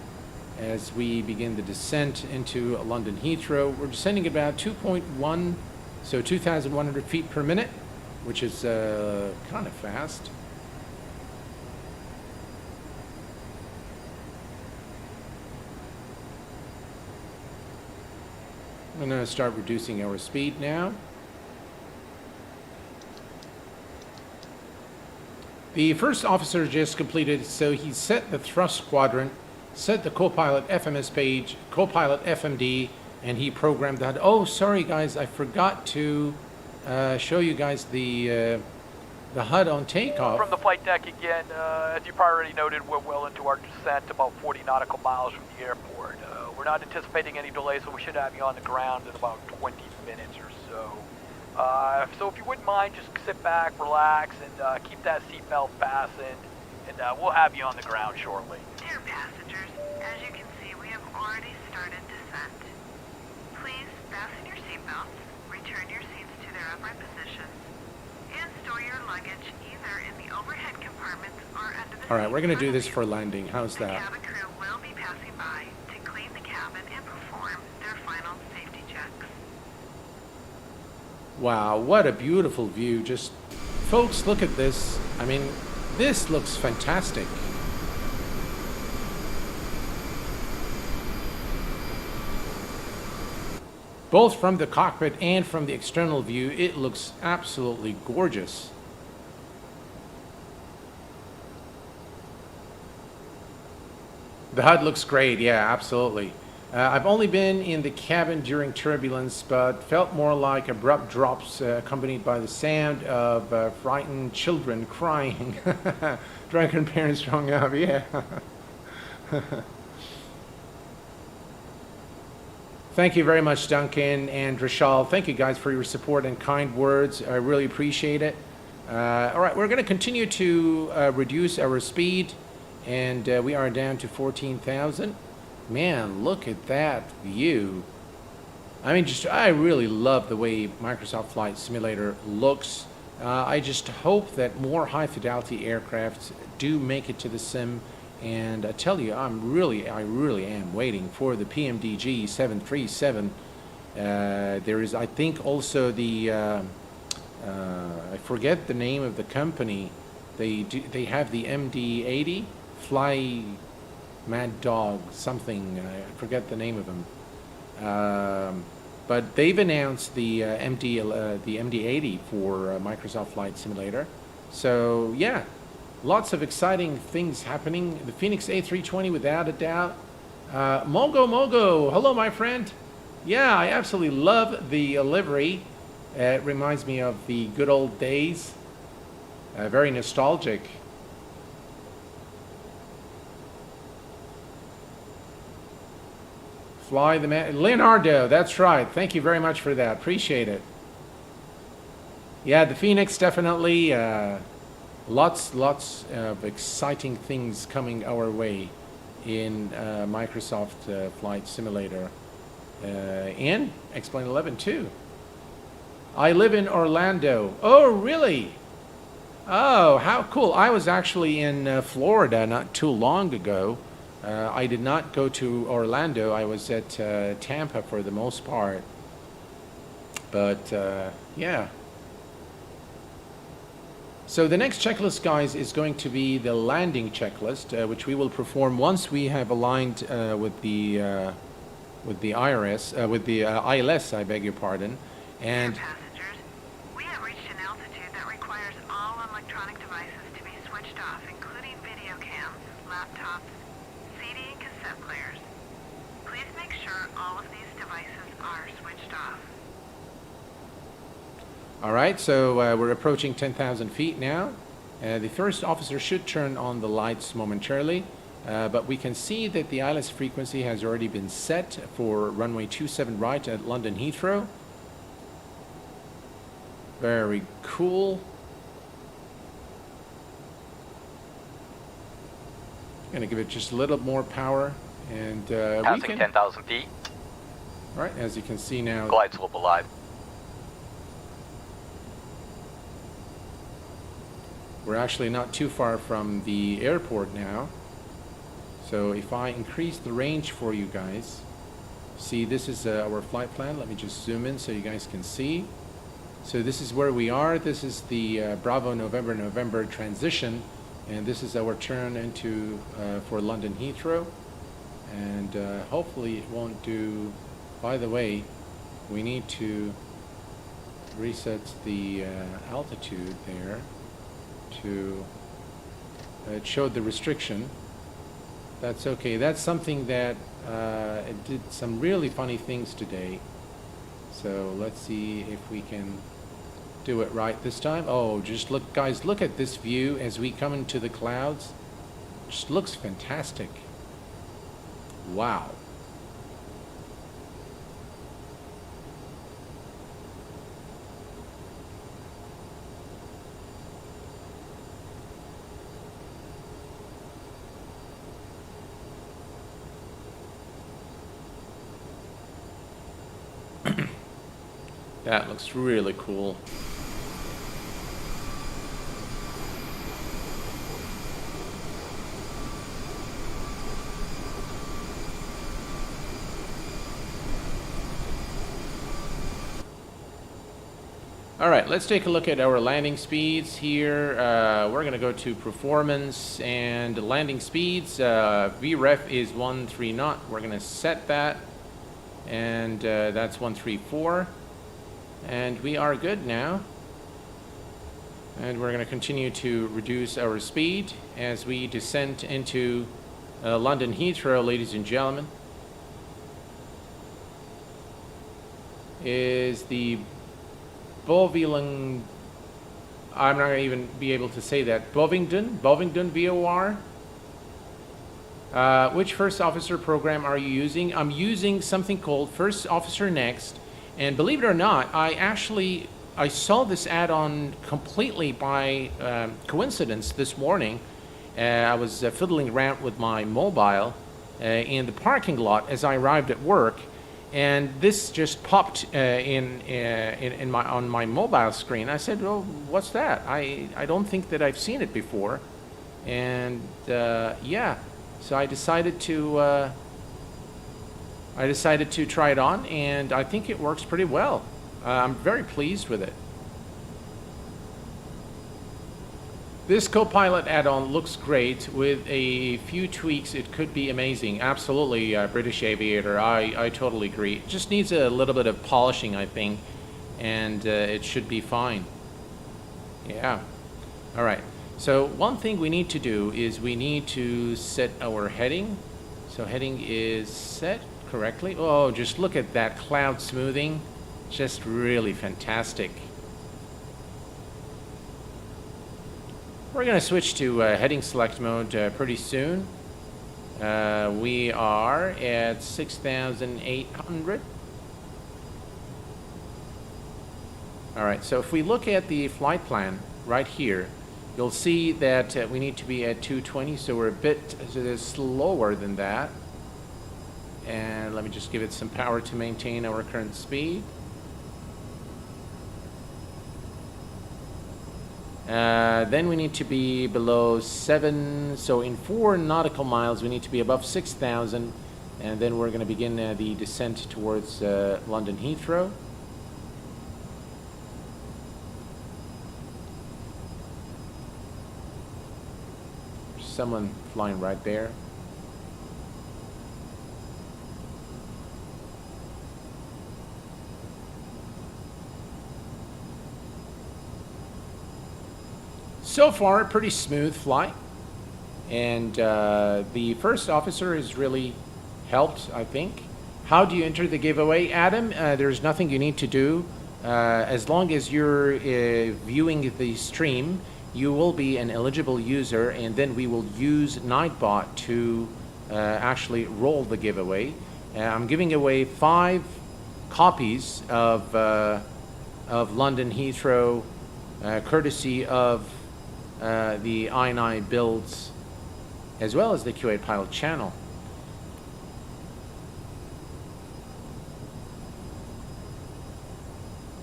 as we begin the descent into London Heathrow. We're descending about 2.1, so 2,100 feet per minute, which is kind of fast. I'm going to start reducing our speed now. The first officer just completed, so he set the thrust quadrant, set the co-pilot FMS page, co-pilot FMD, and he programmed that. Oh, sorry guys, I forgot to show you guys the HUD on takeoff. From the flight deck again, as you probably already noted, we're well into our descent, about 40 nautical miles from the airport. We're not anticipating any delays, so we should have you on the ground in about 20 minutes or so. So if you wouldn't mind, just sit back, relax, and keep that seatbelt fastened, and we'll have you on the ground shortly. Dear passengers, as you can see, we have already started descent. Please fasten your seatbelts, return your seats to their upright positions, and store your luggage either in the overhead compartments or under the seat. All right, we're going to do this for landing. How's that? The cabin crew will be passing by to clean the cabin and perform their final safety checks. Wow, what a beautiful view. Just, folks, look at this. I mean, this looks fantastic. Both from the cockpit and from the external view, it looks absolutely gorgeous. The HUD looks great, yeah, absolutely. I've only been in the cabin during turbulence, but felt more like abrupt drops accompanied by the sound of frightened children crying. Drunken parents strung up, yeah. Thank you very much, Duncan and Rishal. Thank you guys for your support and kind words. I really appreciate it. All right, we're going to continue to reduce our speed, and we are down to 14,000. Man, look at that view. I mean, I really love the way Microsoft Flight Simulator looks. I just hope that more high-fidelity aircrafts do make it to the sim. And I tell you, I really am waiting for the PMDG 737. There is, I think, also the I forget the name of the company. They have the MD-80, Fly Mad Dog something. I forget the name of them. But they've announced the MD-80 for Microsoft Flight Simulator. So yeah. Lots of exciting things happening. The Phoenix A320 without a doubt. Mogo, hello my friend. Yeah, I absolutely love the livery. It reminds me of the good old days. Very nostalgic. Fly the man. Leonardo, that's right. Thank you very much for that. Appreciate it. Yeah, the Phoenix definitely. Lots of exciting things coming our way in Microsoft Flight Simulator and X-Plane 11 too. I live in Orlando. Oh, really? Oh, how cool. I was actually in Florida not too long ago. I did not go to Orlando. I was at Tampa for the most part. But yeah. So the next checklist, guys, is going to be the landing checklist, which we will perform once we have aligned with the ILS, I beg your pardon. And Passengers, we have reached an altitude that requires all electronic devices to be switched off, including video cams, laptops, CD and cassette players. Please make sure all of these devices are switched off. all right, so we're approaching 10,000 feet now. The first officer should turn on the lights momentarily, but we can see that the ILS frequency has already been set for runway 27 right at London Heathrow. Very cool. Gonna give it just a little more power, and we Passing can. 10,000 feet. All right, as you can see now. Glide slope alive. We're actually not too far from the airport now. So if I increase the range for you guys, see, this is our flight plan. Let me just zoom in so you guys can see. So this is where we are. This is the Bravo November transition, and this is our turn into for London Heathrow. And hopefully it won't do. By the way, we need to reset the altitude there to it showed the restriction. That's okay. That's something that it did some really funny things today. So let's see if we can do it right this time. Oh, just look, guys, look at this view as we come into the clouds. Just looks fantastic. Wow. That looks really cool. All right, let's take a look at our landing speeds here. We're going to go to performance and landing speeds. VREF is 13 knot. We're going to set that, and that's 134. And we are good now. And we're going to continue to reduce our speed as we descend into London Heathrow, ladies and gentlemen. Is the Bovingdon, I'm not going to even be able to say that. Bovingdon VOR. Which first officer program are you using? I'm using something called First Officer Next, and believe it or not, I saw this add-on completely by coincidence this morning. I was fiddling around with my mobile in the parking lot as I arrived at work, and this just popped on my mobile screen. I said, "Well, what's that? I don't think that I've seen it before," and yeah. So I decided to try it on, and I think it works pretty well. I'm very pleased with it. This Copilot add-on looks great. With a few tweaks, it could be amazing. Absolutely, British Aviator. I totally agree. It just needs a little bit of polishing, I think, and it should be fine. Yeah. All right. So one thing we need to do is we need to set our heading. So heading is set correctly. Oh, just look at that cloud smoothing. Just really fantastic. We're going to switch to heading select mode pretty soon. We are at 6,800. All right, so if we look at the flight plan right here, you'll see that we need to be at 220, so we're a bit slower than that. And let me just give it some power to maintain our current speed. Then we need to be below 7, so in 4 nautical miles we need to be above 6,000, and then we're going to begin the descent towards London Heathrow. Someone flying right there. So far, a pretty smooth flight, and the first officer has really helped, I think. How do you enter the giveaway, Adam? There's nothing you need to do. As long as you're viewing the stream, you will be an eligible user, and then we will use Nightbot to actually roll the giveaway. I'm giving away 5 copies of London Heathrow, courtesy of the iniScene builds, as well as the Q8 Pilot channel.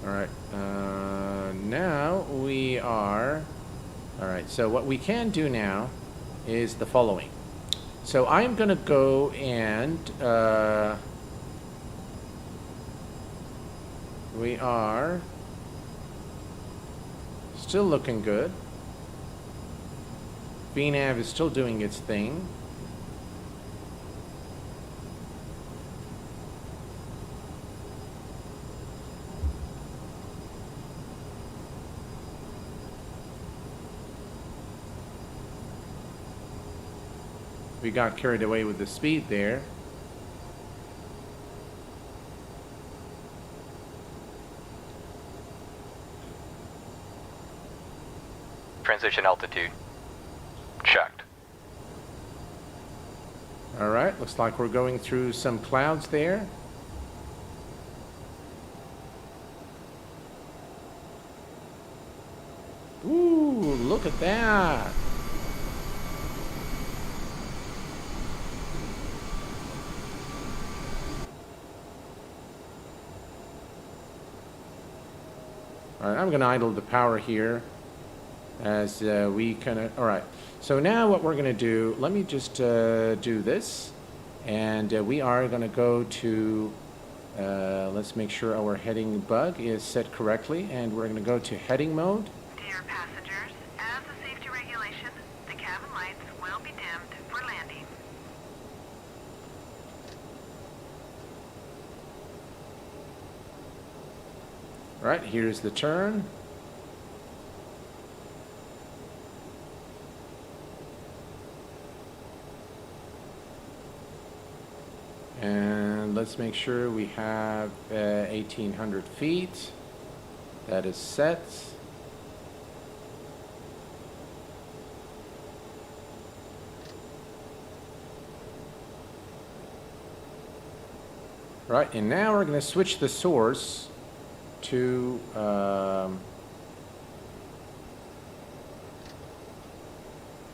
All right, now we are. All right, so what we can do now is the following. So I'm going to go and we are still looking good. VNAV is still doing its thing. We got carried away with the speed there. Transition altitude. Checked. All right, looks like we're going through some clouds there. Ooh, look at that. All right, I'm going to idle the power here as we kind of, all right. So now what we're going to do, let me just do this, and we are going to go to, let's make sure our heading bug is set correctly, and we're going to go to heading mode. Dear passengers, as a safety regulation, the cabin lights will be dimmed for landing. All right, here's the turn. And let's make sure we have 1,800 feet. That is set. Right, and now we're going to switch the source to we're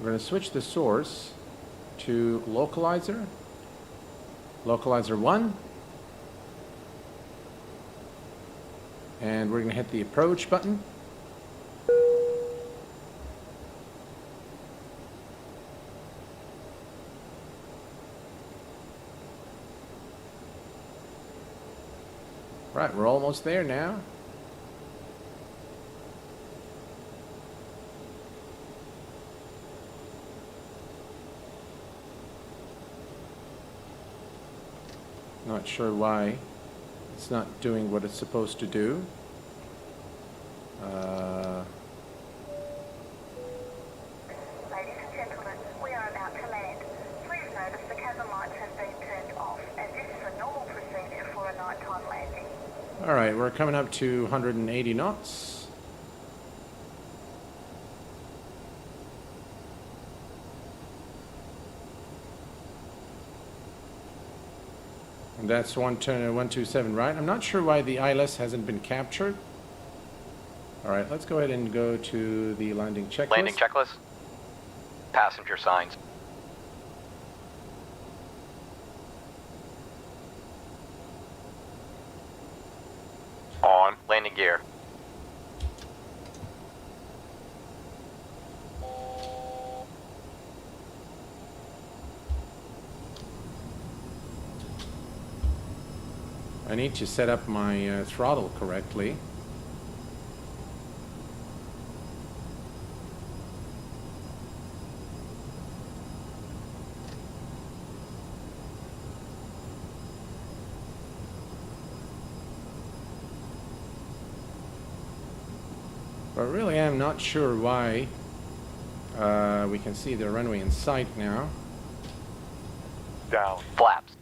going to switch the source to localizer 1, and we're going to hit the approach button. Right, we're almost there now. Not sure why it's not doing what it's supposed to do. Ladies and gentlemen, we are about to land. Please notice the cabin lights have been turned off, as this is a normal procedure for a nighttime landing. All right, we're coming up to 180 knots. And that's 127, right? I'm not sure why the ILS hasn't been captured. All right, let's go ahead and go to the landing checklist. Landing checklist. Passenger signs. On. Landing gear. I need to set up my throttle correctly. But really, I'm not sure why. We can see the runway in sight now. Down. Flaps.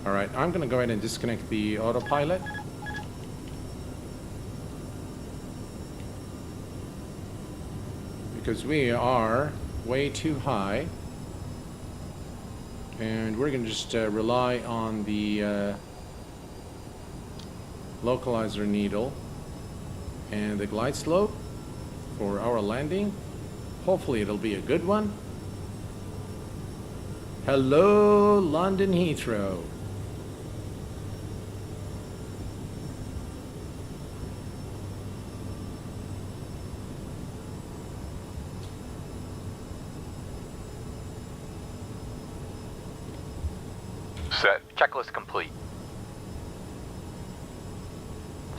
All right, I'm going to go ahead and disconnect the autopilot. Because we are way too high. And we're going to just rely on the localizer needle and the glide slope for our landing. Hopefully it'll be a good one. Hello, London Heathrow. Set. Checklist complete.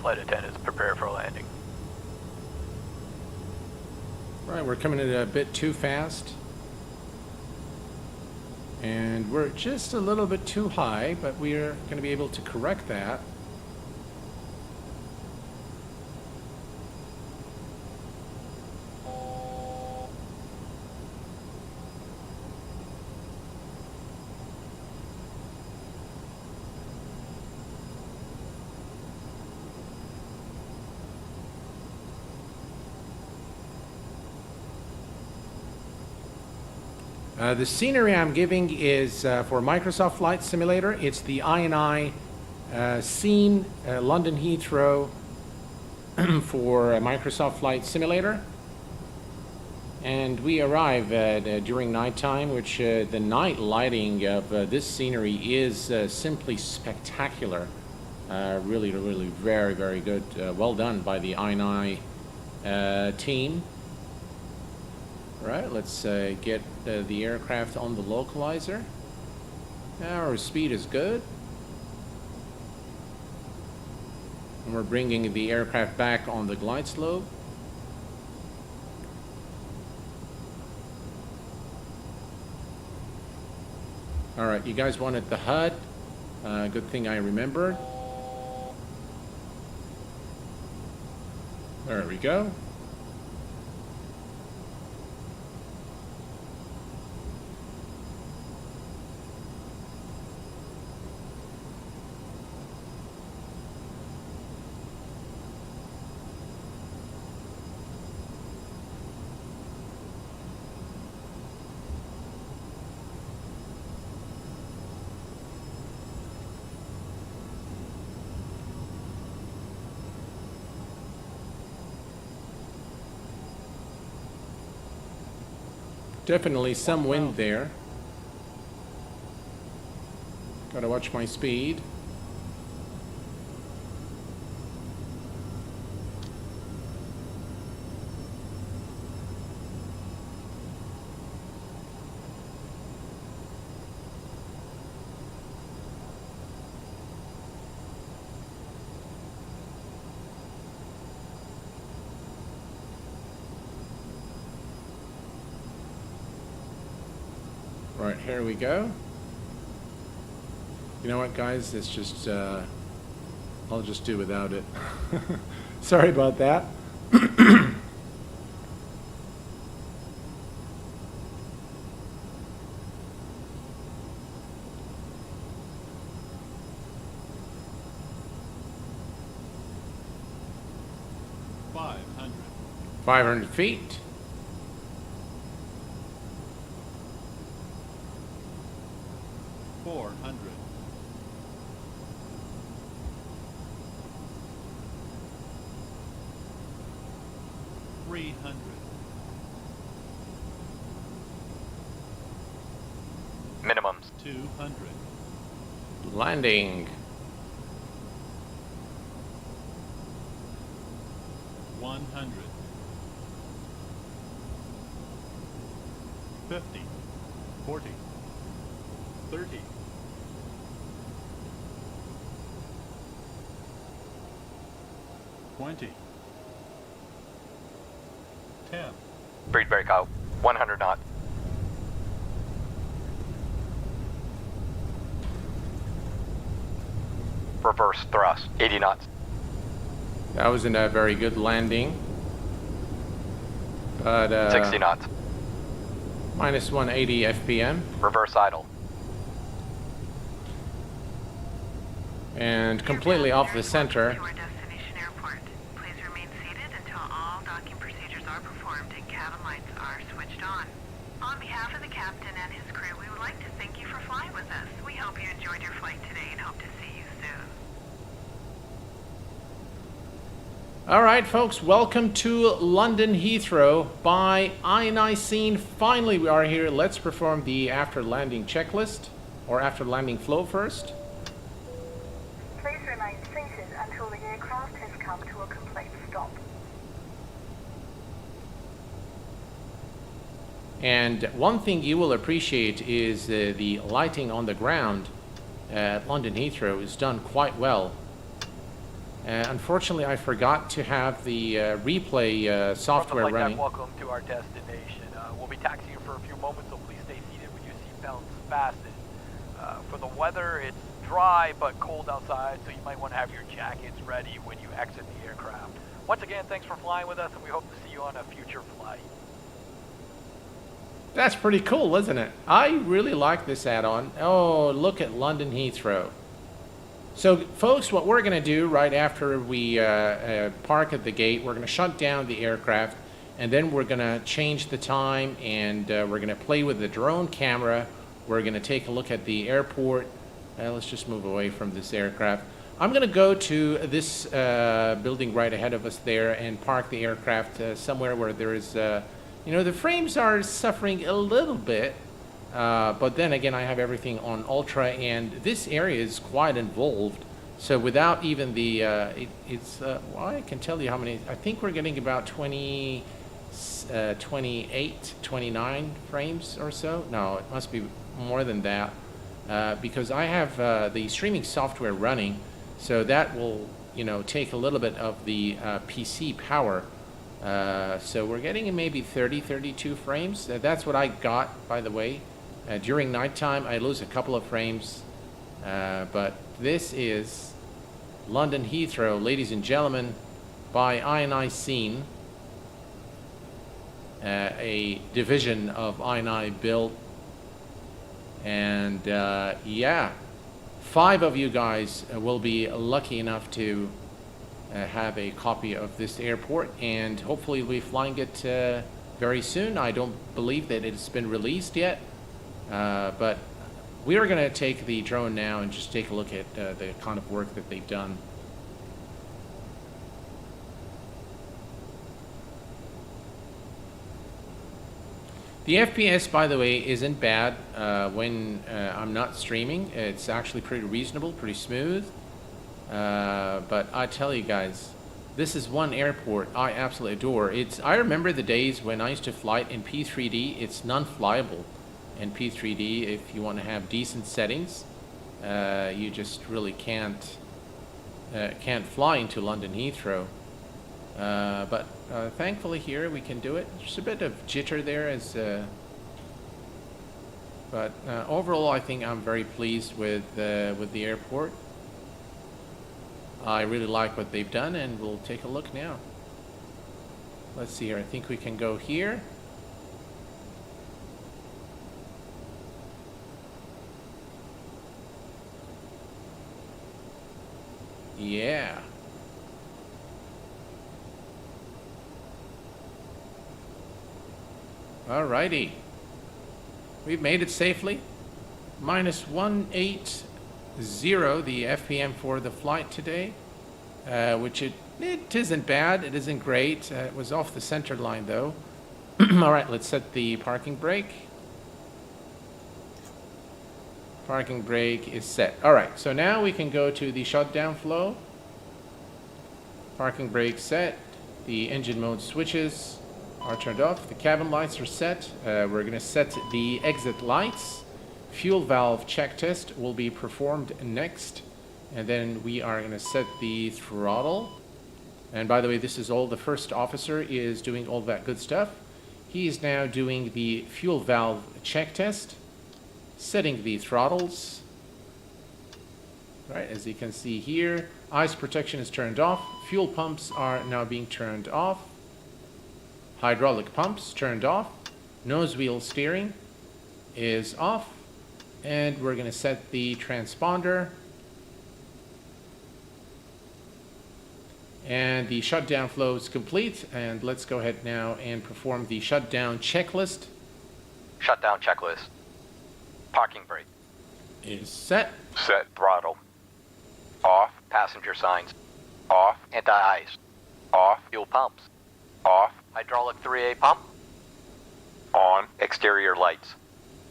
Flight attendants, prepare for landing. Right, we're coming in a bit too fast. And we're just a little bit too high, but we're going to be able to correct that. The scenery I'm giving is for Microsoft Flight Simulator. It's the iniScene London Heathrow for Microsoft Flight Simulator. And we arrive during nighttime, which the night lighting of this scenery is simply spectacular. Really, really very, very good. Well done by the ini team. Right, let's get the aircraft on the localizer. Our speed is good. And we're bringing the aircraft back on the glide slope. Alright, you guys wanted the HUD. Good thing I remembered. There we go. Definitely some wind there. Gotta watch my speed. Right, here we go. You know what, guys? It's just, I'll just do without it. Sorry about that. $500. 500 feet. $400. $300. Minimums. 200. Landing. 100. 50. 40. 30. 20. 10. Breed breakout. 100 knots. Reverse thrust. 80 knots. That wasn't a very good landing. But, 60 knots. minus 180 FPM. Reverse idle. And completely off the center. To our destination airport. Please remain seated until all docking procedures are performed and cabin lights are switched on. On behalf of the captain and his crew, we would like to thank you for flying with us. We hope you enjoyed your flight today and hope to see you soon. All right, folks, welcome to London Heathrow by iniScene. Finally, we are here. Let's perform the after landing checklist, or after landing flow first. Please remain seated until the aircraft has come to a complete stop. And one thing you will appreciate is the lighting on the ground at London Heathrow is done quite well. Unfortunately, I forgot to have the replay software Like running. that, welcome to our destination. We'll be taxiing for a few moments, so please stay seated with your seatbelts fastened. For the weather, it's dry but cold outside, so you might want to have your jackets ready when you exit the aircraft. Once again, thanks for flying with us, and we hope to see you on a future flight. That's pretty cool, isn't it? I really like this add-on. Oh, look at London Heathrow. So, folks, what we're going to do right after we park at the gate, we're going to shut down the aircraft, and then we're going to change the time, and we're going to play with the drone camera. We're going to take a look at the airport. Let's just move away from this aircraft. I'm going to go to this building right ahead of us there and park the aircraft somewhere where there is, you know, the frames are suffering a little bit. But then again, I have everything on ultra, and this area is quite involved. So without even the, well, I can tell you how many. I think we're getting about 28, 29 frames or so. No, it must be more than that, because I have the streaming software running, so that will, you know, take a little bit of the PC power. So we're getting maybe 30, 32 frames. That's what I got, by the way. During nighttime, I lose a couple of frames, but this is London Heathrow, ladies and gentlemen, by iniScene, a division of ini built, and yeah, 5 of you guys will be lucky enough to have a copy of this airport, and hopefully we'll be flying it very soon. I don't believe that it's been released yet. But we are going to take the drone now and just take a look at the kind of work that they've done. The FPS, by the way, isn't bad when I'm not streaming. It's actually pretty reasonable, pretty smooth. But I tell you guys, this is one airport I absolutely adore. I remember the days when I used to fly it in P3D. It's non-flyable in P3D. If you want to have decent settings, you just really can't fly into London Heathrow. But thankfully here we can do it. There's a bit of jitter there, but overall I think I'm very pleased with the airport. I really like what they've done, and we'll take a look now. Let's see here. I think we can go here. Yeah. Alrighty. We've made it safely. Minus 180 the FPM for the flight today, which it isn't bad. It isn't great. It was off the center line though. Alright, let's set the parking brake. Parking brake is set. Alright, so now we can go to the shutdown flow. Parking brake set. The engine mode switches are turned off. The cabin lights are set. We're going to set the exit lights. Fuel valve check test will be performed next. And then we are going to set the throttle. And by the way, this is all the first officer is doing all that good stuff. He is now doing the fuel valve check test. Setting the throttles. Right, as you can see here, ice protection is turned off. Fuel pumps are now being turned off. Hydraulic pumps turned off. Nose wheel steering is off. And we're going to set the transponder. And the shutdown flow is complete. And let's go ahead now and perform the shutdown checklist. Shutdown checklist. Parking brake. Is set. Set throttle. Off passenger signs. Off anti-ice. Off fuel pumps. Off hydraulic 3A pump. On exterior lights.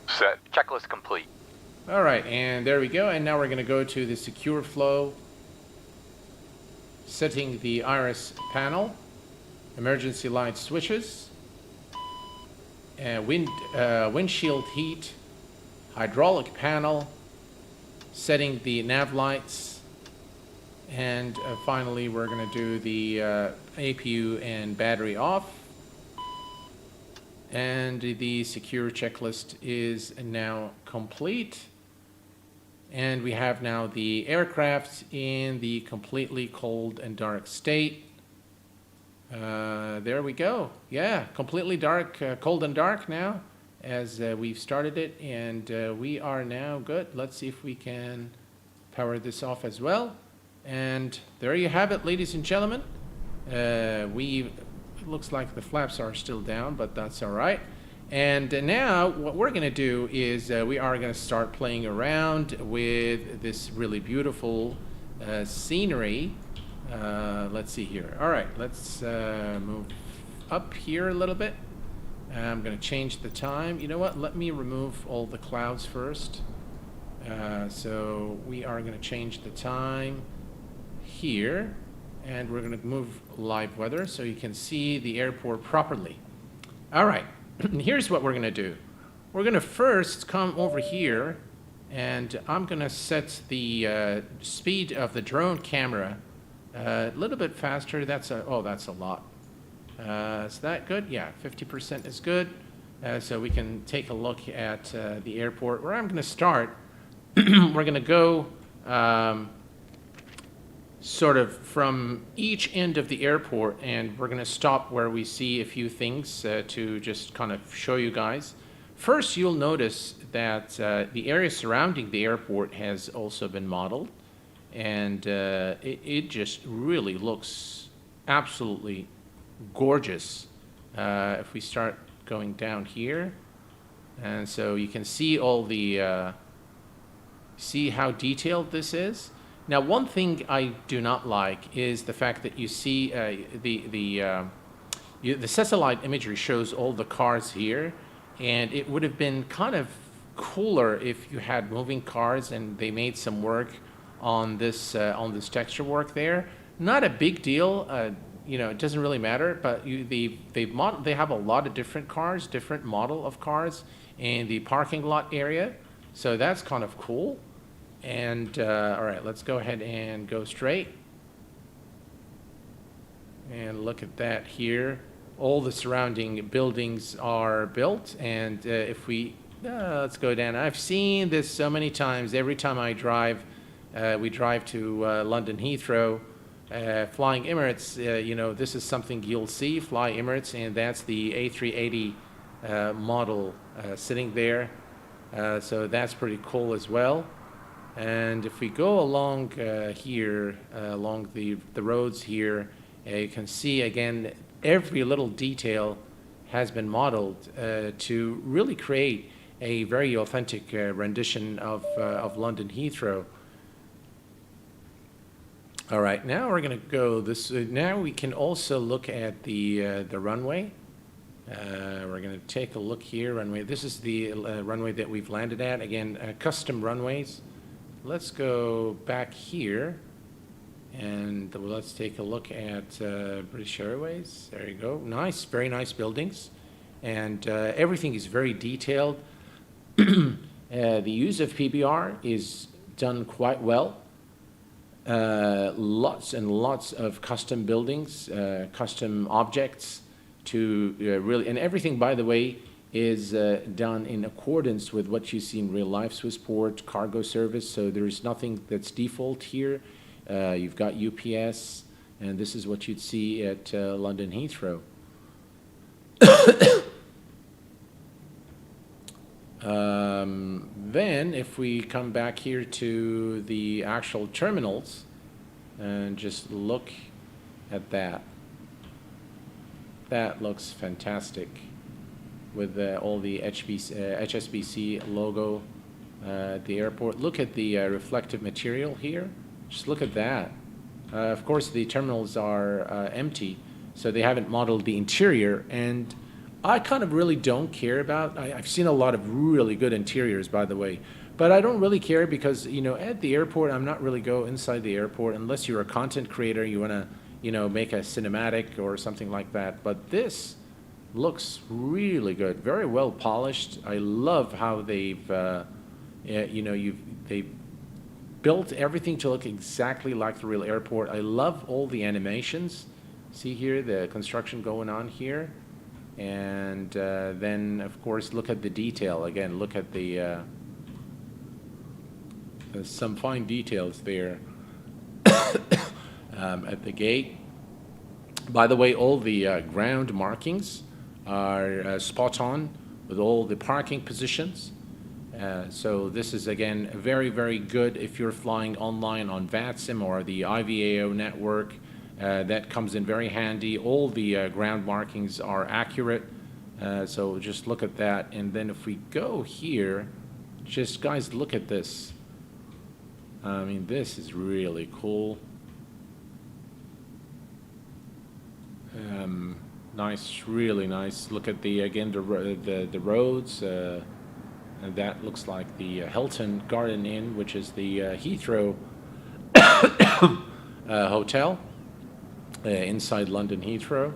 Set. Checklist complete. All right, and there we go. And now we're going to go to the secure flow. Setting the iris panel. Emergency light switches. Windshield heat. Hydraulic panel. Setting the nav lights. And finally, we're going to do the APU and battery off. And the secure checklist is now complete. And we have now the aircraft in the completely cold and dark state. There we go. Yeah, completely dark, cold and dark now as we've started it. And we are now good. Let's see if we can power this off as well. And there you have it, ladies and gentlemen. It looks like the flaps are still down, but that's all right. And now what we're going to do is we are going to start playing around with this really beautiful scenery. Let's see here. All right, let's move up here a little bit. I'm going to change the time. You know what? Let me remove all the clouds first. So we are going to change the time here, and we're going to move live weather so you can see the airport properly. All right, here's what we're going to do. We're going to first come over here, and I'm going to set the speed of the drone camera a little bit faster. That's a lot. Is that good? Yeah, 50% is good. So we can take a look at the airport. Where I'm going to start, we're going to go sort of from each end of the airport, and we're going to stop where we see a few things to just kind of show you guys. First, you'll notice that the area surrounding the airport has also been modeled, and it just really looks absolutely gorgeous. If we start going down here, and so you can see all the see how detailed this is. Now, one thing I do not like is the fact that you see the satellite imagery shows all the cars here. And it would have been kind of cooler if you had moving cars and they made some work on this texture work there. Not a big deal. You know, it doesn't really matter, but they have a lot of different cars, different model of cars in the parking lot area. So that's kind of cool. And all right, let's go ahead and go straight. And look at that here. All the surrounding buildings are built. And if we, let's go down. I've seen this so many times. Every time I drive, we drive to London Heathrow, flying Emirates, you know, this is something you'll see, fly Emirates, and that's the A380 model sitting there. So that's pretty cool as well. And if we go along here, along the roads here, you can see again, every little detail has been modeled to really create a very authentic rendition of London Heathrow. All right, now we're going to go this. Now we can also look at the runway. We're going to take a look here. Runway. This is the runway that we've landed at. Again, custom runways. Let's go back here, and let's take a look at British Airways. There you go. Nice, very nice buildings, and everything is very detailed. The use of PBR is done quite well. Lots and lots of custom buildings, custom objects to really, and everything, by the way, is done in accordance with what you see in real life, Swissport cargo service. So there is nothing that's default here. You've got UPS, and this is what you'd see at London Heathrow. Then if we come back here to the actual terminals and just look at that, that looks fantastic with all the HSBC logo at the airport. Look at the reflective material here. Just look at that. Of course, the terminals are empty, so they haven't modeled the interior, and I kind of really don't care about, I've seen a lot of really good interiors, by the way, but I don't really care because, you know, at the airport, I'm not really go inside the airport unless you're a content creator, you want to, you know, make a cinematic or something like that. But this looks really good, very well polished. I love how they've, you know, they built everything to look exactly like the real airport. I love all the animations. See here, the construction going on here. And then, of course, look at the detail. Again, look at the some fine details there at the gate. By the way, all the ground markings are spot on with all the parking positions. So this is, again, very, very good if you're flying online on VATSIM or the IVAO network. That comes in very handy. All the ground markings are accurate. So just look at that. And then if we go here, just guys, look at this. I mean, this is really cool. Nice, really nice. Look at the, again, the roads. And that looks like the Hilton Garden Inn, which is the Heathrow hotel. Inside London Heathrow.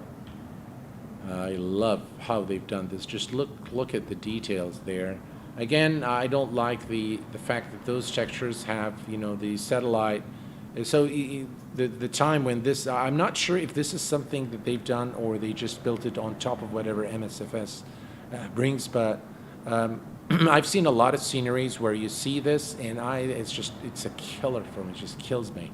I love how they've done this. Just look at the details there. Again, I don't like the fact that those textures have, you know, the satellite. So the time when this, I'm not sure if this is something that they've done or they just built it on top of whatever MSFS brings, but I've seen a lot of sceneries where you see this, and it's a killer for me. It just kills me.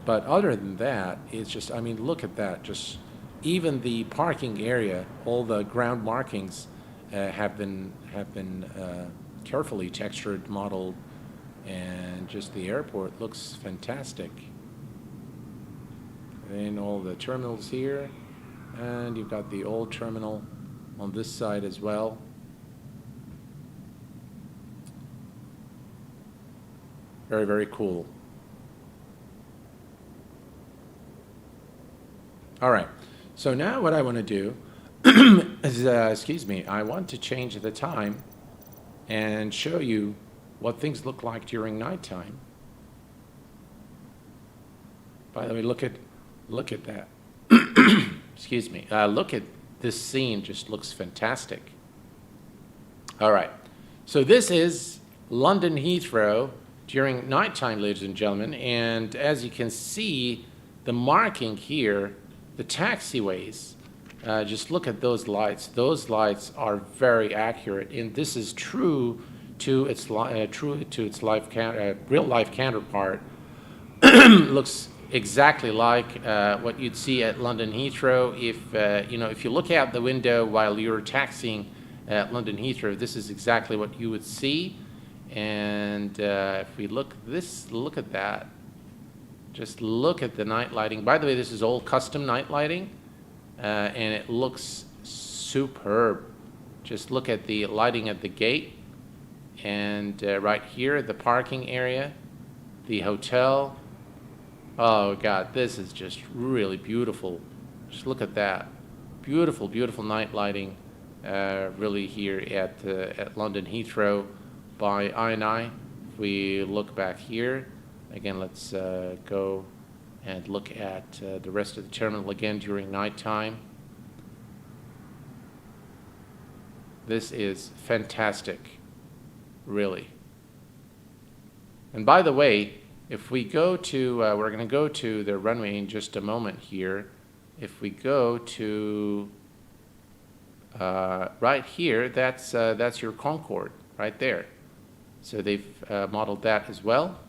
But other than that, it's just, I mean, look at that. Just even the parking area, all the ground markings have been carefully textured, modeled, and just the airport looks fantastic. And all the terminals here, and you've got the old terminal on this side as well. Very, very cool. All right, so now what I want to do Excuse me, I want to change the time and show you what things look like during nighttime. By the way, look at that. Excuse me. Look at this scene, just looks fantastic. All right. So this is London Heathrow during nighttime, ladies and gentlemen. And as you can see, the marking here, the taxiways, just look at those lights. Those lights are very accurate, and this is true to its real life counterpart. Looks exactly like what you'd see at London Heathrow. If you look out the window while you're taxiing at London Heathrow, this is exactly what you would see. And if we look at that. Just look at the night lighting. By the way, this is all custom night lighting, and it looks superb. Just look at the lighting at the gate, and right here, the parking area, the hotel. Oh God, this is just really beautiful. Just look at that. Beautiful, beautiful night lighting, really here at London Heathrow by iniScene. If we look back here, again, let's go and look at the rest of the terminal again during nighttime. This is fantastic, really. And by the way, if we go to, we're going to go to the runway in just a moment here. If we go to right here, that's your Concorde right there. So they've modeled that as well.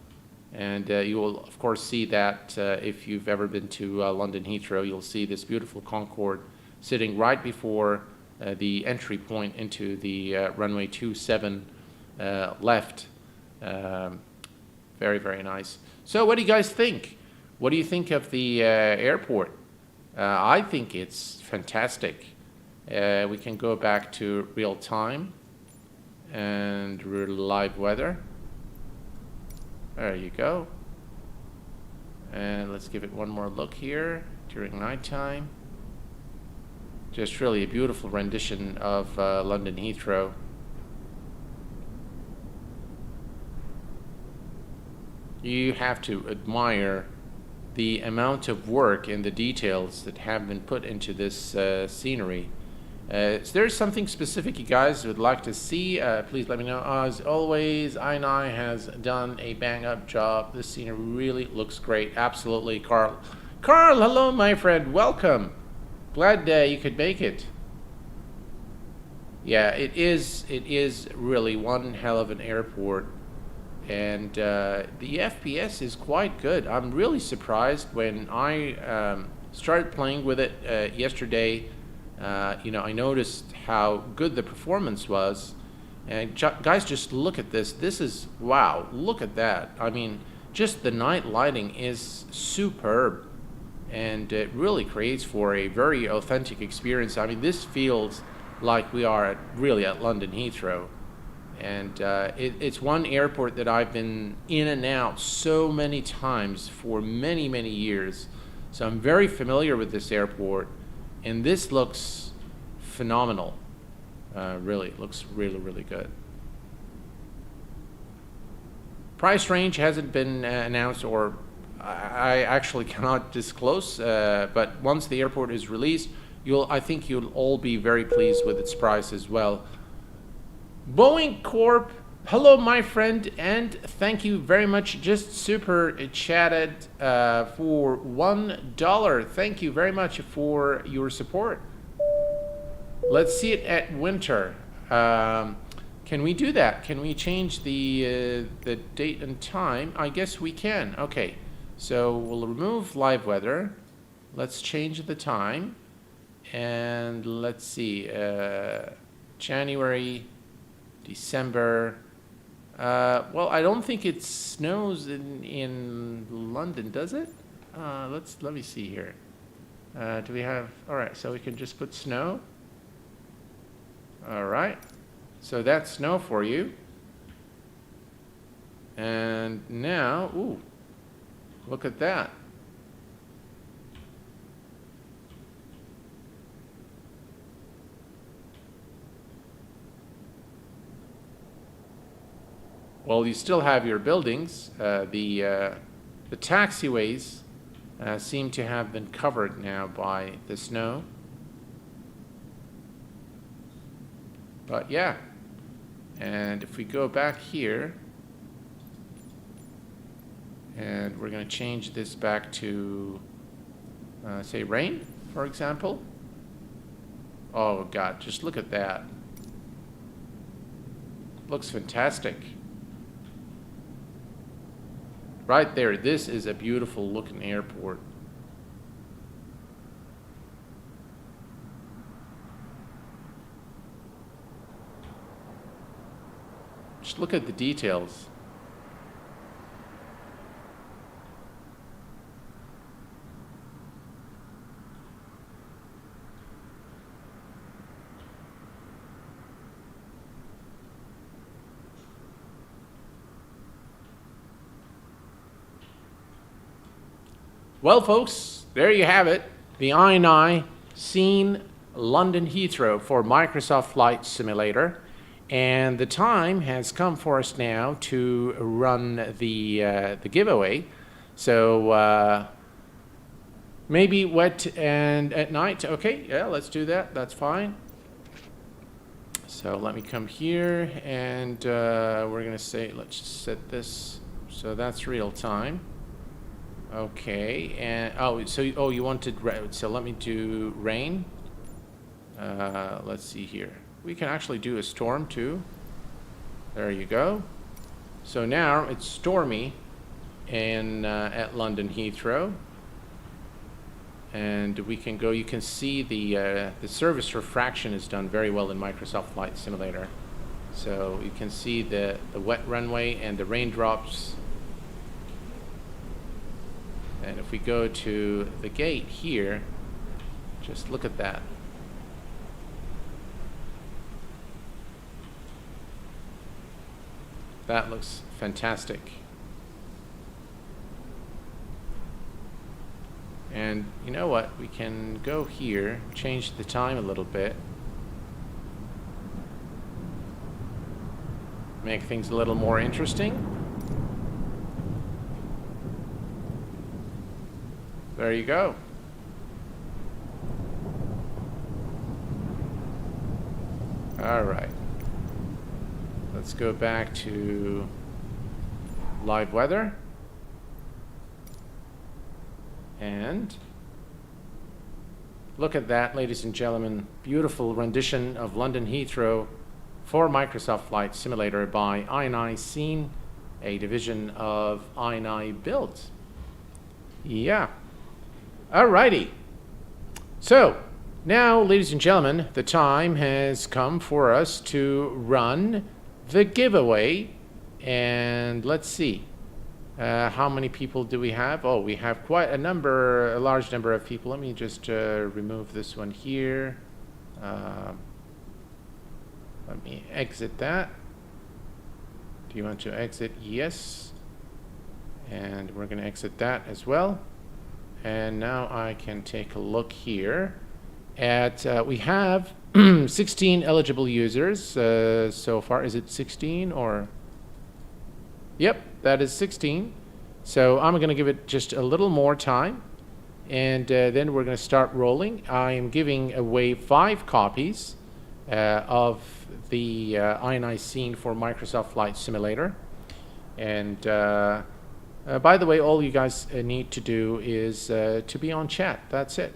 And you will, of course, see that if you've ever been to London Heathrow, you'll see this beautiful Concorde sitting right before the entry point into the runway 27 left. Very, very nice. So what do you guys think? What do you think of the airport? I think it's fantastic. We can go back to real time and live weather. There you go. And let's give it one more look here during nighttime. Just really a beautiful rendition of London Heathrow. You have to admire the amount of work and the details that have been put into this scenery. Is there something specific you guys would like to see? Please let me know. As always, iniScene has done a bang-up job. This scenery really looks great. Absolutely, Carl. Carl, hello, my friend. Welcome. Glad you could make it. Yeah, it is really one hell of an airport. And the FPS is quite good. I'm really surprised when I started playing with it yesterday. I noticed how good the performance was. And guys, just look at this. This is, wow, look at that. I mean, just the night lighting is superb. And it really creates for a very authentic experience. I mean, this feels like we are really at London Heathrow. And it's one airport that I've been in and out so many times for many, many years. So I'm very familiar with this airport. And this looks phenomenal. Really, it looks really, really good. Price range hasn't been announced, or I actually cannot disclose. But once the airport is released, I think you'll all be very pleased with its price as well. Boeing Corp, hello, my friend, and thank you very much. Just super chatted for $1. Thank you very much for your support. Let's see it at winter. Can we do that? Can we change the date and time? I guess we can. Okay, so we'll remove live weather. Let's change the time, and let's see, January, December. Well, I don't think it snows in London, does it? Let me see here. Do we have? All right, so we can just put snow. All right, so that's snow for you. And now, ooh, look at that. well, you still have your buildings. The taxiways seem to have been covered now by the snow. But yeah, and if we go back here, and we're going to change this back to, say, rain, for example. Oh God, just look at that. Looks fantastic. Right there, this is a beautiful looking airport. Just look at the details. Well, folks, there you have it. The iniScene London Heathrow for Microsoft Flight Simulator. And the time has come for us now to run the giveaway. So maybe wet and at night. Okay, yeah, let's do that. That's fine. So let me come here, and we're going to say, let's just set this. So that's real time. Okay, and oh, you wanted, so let me do rain. Let's see here. We can actually do a storm too. There you go. So now it's stormy in at London Heathrow, and we can go. You can see the surface refraction is done very well in Microsoft Flight Simulator. So you can see the wet runway and the raindrops. And if we go to the gate here, just look at that. That looks fantastic. And you know what? We can go here, change the time a little bit. Make things a little more interesting. There you go. All right. Let's go back to live weather. And look at that, ladies and gentlemen. Beautiful rendition of London Heathrow for Microsoft Flight Simulator by iniScene, a division of iniBuild. Yeah. Alrighty. So, now, ladies and gentlemen, the time has come for us to run the giveaway. And let's see. How many people do we have? Oh, we have quite a large number of people. Let me just remove this one here. Let me exit that. Do you want to exit? Yes. And we're going to exit that as well. And now I can take a look here at, we have 16 eligible users so far. Is it 16 or? Yep, that is 16. So I'm going to give it just a little more time. And then we're going to start rolling. I am giving away 5 copies of the iniScene for Microsoft Flight Simulator. And by the way, all you guys need to do is to be on chat. That's it.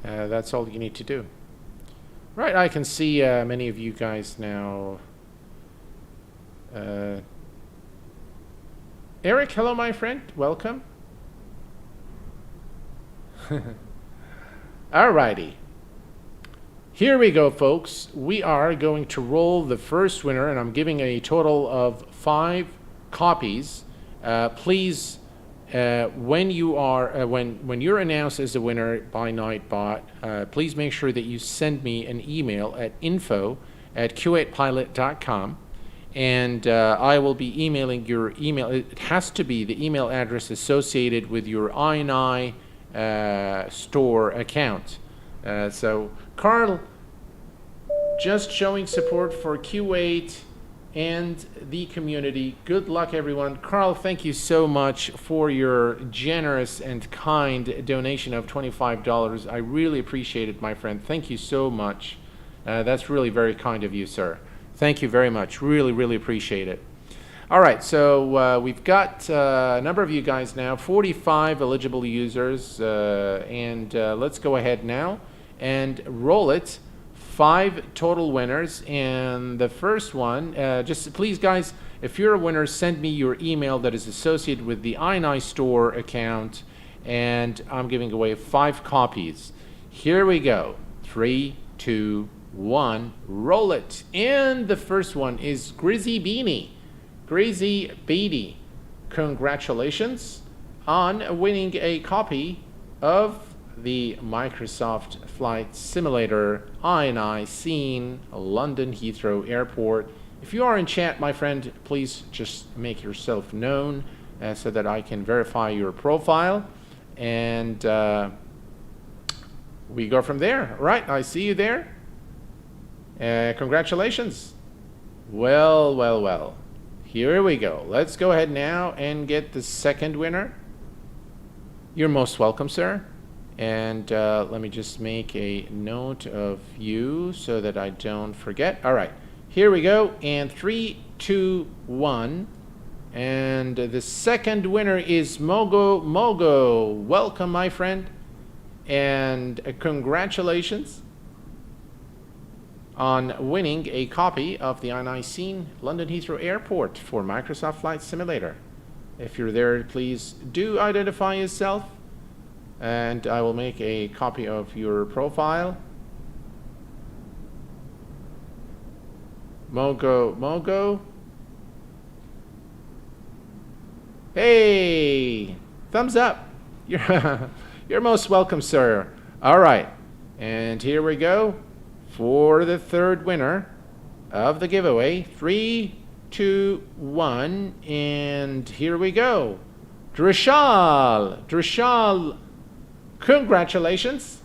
That's all you need to do. Right, I can see many of you guys now. Eric, hello, my friend. Welcome. Alrighty. Here we go, folks. We are going to roll the first winner, and I'm giving a total of 5 copies. Please, when you're announced as a winner by Nightbot, please make sure that you send me an email at info@q8pilot.com, and I will be emailing your email. It has to be the email address associated with your ini store account. So, Carl, just showing support for Q8 and the community. Good luck, everyone. Carl, thank you so much for your generous and kind donation of $25. I really appreciate it, my friend. Thank you so much. That's really very kind of you, sir. Thank you very much. Really, really appreciate it. All right, so we've got a number of you guys now, 45 eligible users, and let's go ahead now and roll it. 5 total winners, and the first one, just please guys, if you're a winner, send me your email that is associated with the iniStore account, and I'm giving away 5 copies. Here we go. 3, 2, 1, roll it. And the first one is Grizzy Beanie. Grizzy Beanie, congratulations on winning a copy of the Microsoft Flight Simulator iniScene, London Heathrow Airport. If you are in chat, my friend, please just make yourself known so that I can verify your profile, and we go from there. All right, I see you there. Congratulations. Well, well, well. Here we go. Let's go ahead now and get the second winner. You're most welcome, sir. And let me just make a note of you so that I don't forget. All right, here we go. And 3, 2, 1. And the second winner is Mogo Mogo. Welcome, my friend. And congratulations on winning a copy of the iniScene London Heathrow Airport for Microsoft Flight Simulator. If you're there, please do identify yourself, and I will make a copy of your profile. Mogo Mogo. Hey, thumbs up. You're most welcome, sir. All right, and here we go for the third winner of the giveaway. 3, 2, 1, and here we go. Drishal. Drishal, congratulations.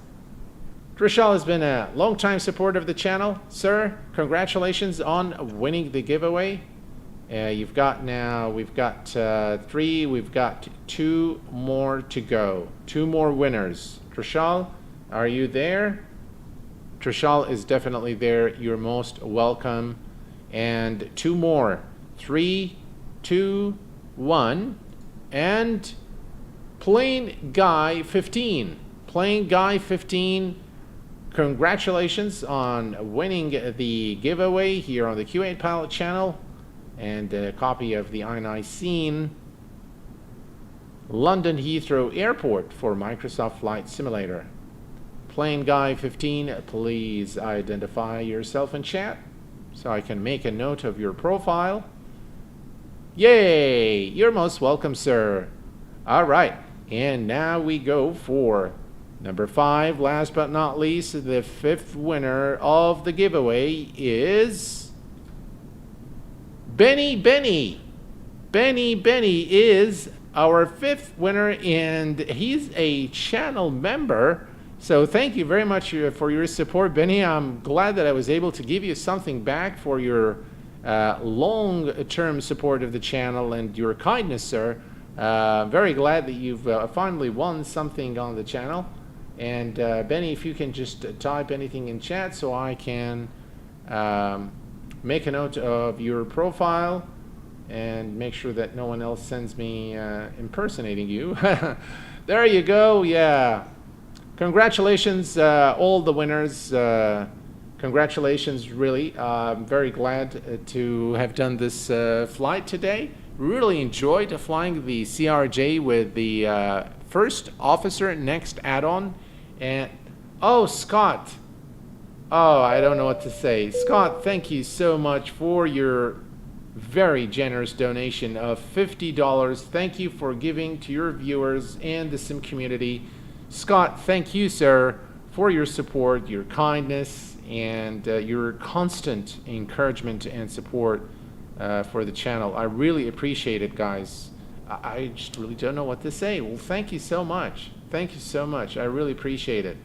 Drishal has been a long-time supporter of the channel. Sir, congratulations on winning the giveaway. We've got 3, we've got 2 more to go. 2 more winners. Drishal, are you there? Trishal is definitely there. You're most welcome. And 2 more. 3, 2, 1. And Plain Guy 15. Plain Guy 15. Congratulations on winning the giveaway here on the Q8 Pilot channel. And a copy of the iniScene London Heathrow Airport for Microsoft Flight Simulator. Plain Guy 15, please identify yourself in chat so I can make a note of your profile. Yay! You're most welcome, sir. All right, and now we go for number 5. Last but not least, the 5th winner of the giveaway is Benny Benny. Benny Benny is our 5th winner, and he's a channel member. So thank you very much for your support, Benny. I'm glad that I was able to give you something back for your long-term support of the channel and your kindness, sir. Very glad that you've finally won something on the channel. And Benny, if you can just type anything in chat so I can make a note of your profile and make sure that no one else sends me impersonating you. There you go. Yeah. Congratulations, all the winners. Congratulations, really. I'm very glad to have done this flight today. Really enjoyed flying the CRJ with the first officer next add-on. And oh, Scott. Oh, I don't know what to say. Scott, thank you so much for your very generous donation of $50. Thank you for giving to your viewers and the sim community. Scott, thank you, sir, for your support, your kindness, and your constant encouragement and support for the channel. I really appreciate it, guys. I just really don't know what to say. Well, thank you so much. Thank you so much. I really appreciate it.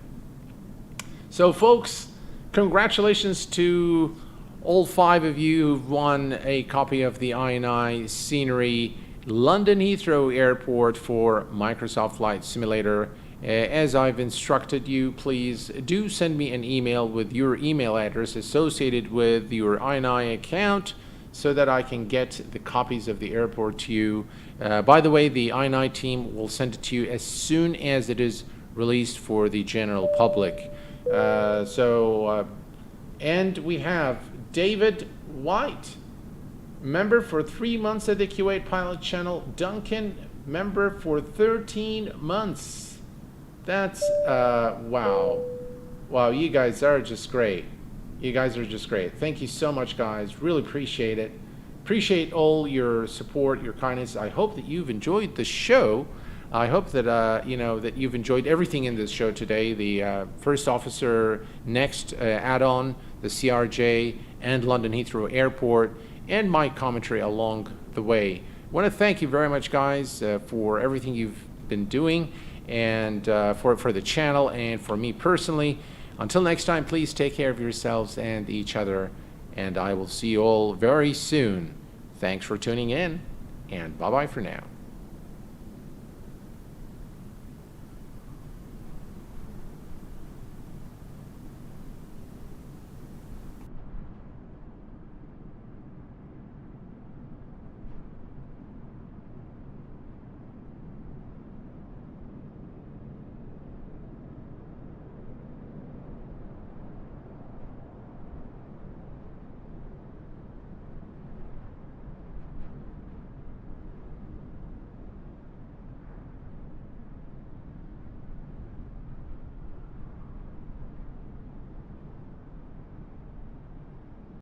So, folks, congratulations to all 5 of you who've won a copy of the INI Scenery London Heathrow Airport for Microsoft Flight Simulator. As I've instructed you, please do send me an email with your email address associated with your INI account so that I can get the copies of the airport to you. By the way, the INI team will send it to you as soon as it is released for the general public. And we have David White, member for 3 months at the Kuwait Pilot Channel. Duncan, member for 13 months. That's, wow. Wow, you guys are just great. You guys are just great. Thank you so much, guys. Really appreciate it. Appreciate all your support, your kindness. I hope that you've enjoyed the show. I hope that, you know, that you've enjoyed everything in this show today. The First Officer, next add-on, the CRJ, and London Heathrow Airport, and my commentary along the way. I want to thank you very much, guys, for everything you've been doing, and for the channel, and for me personally. Until next time, please take care of yourselves and each other, and I will see you all very soon. Thanks for tuning in, and bye-bye for now.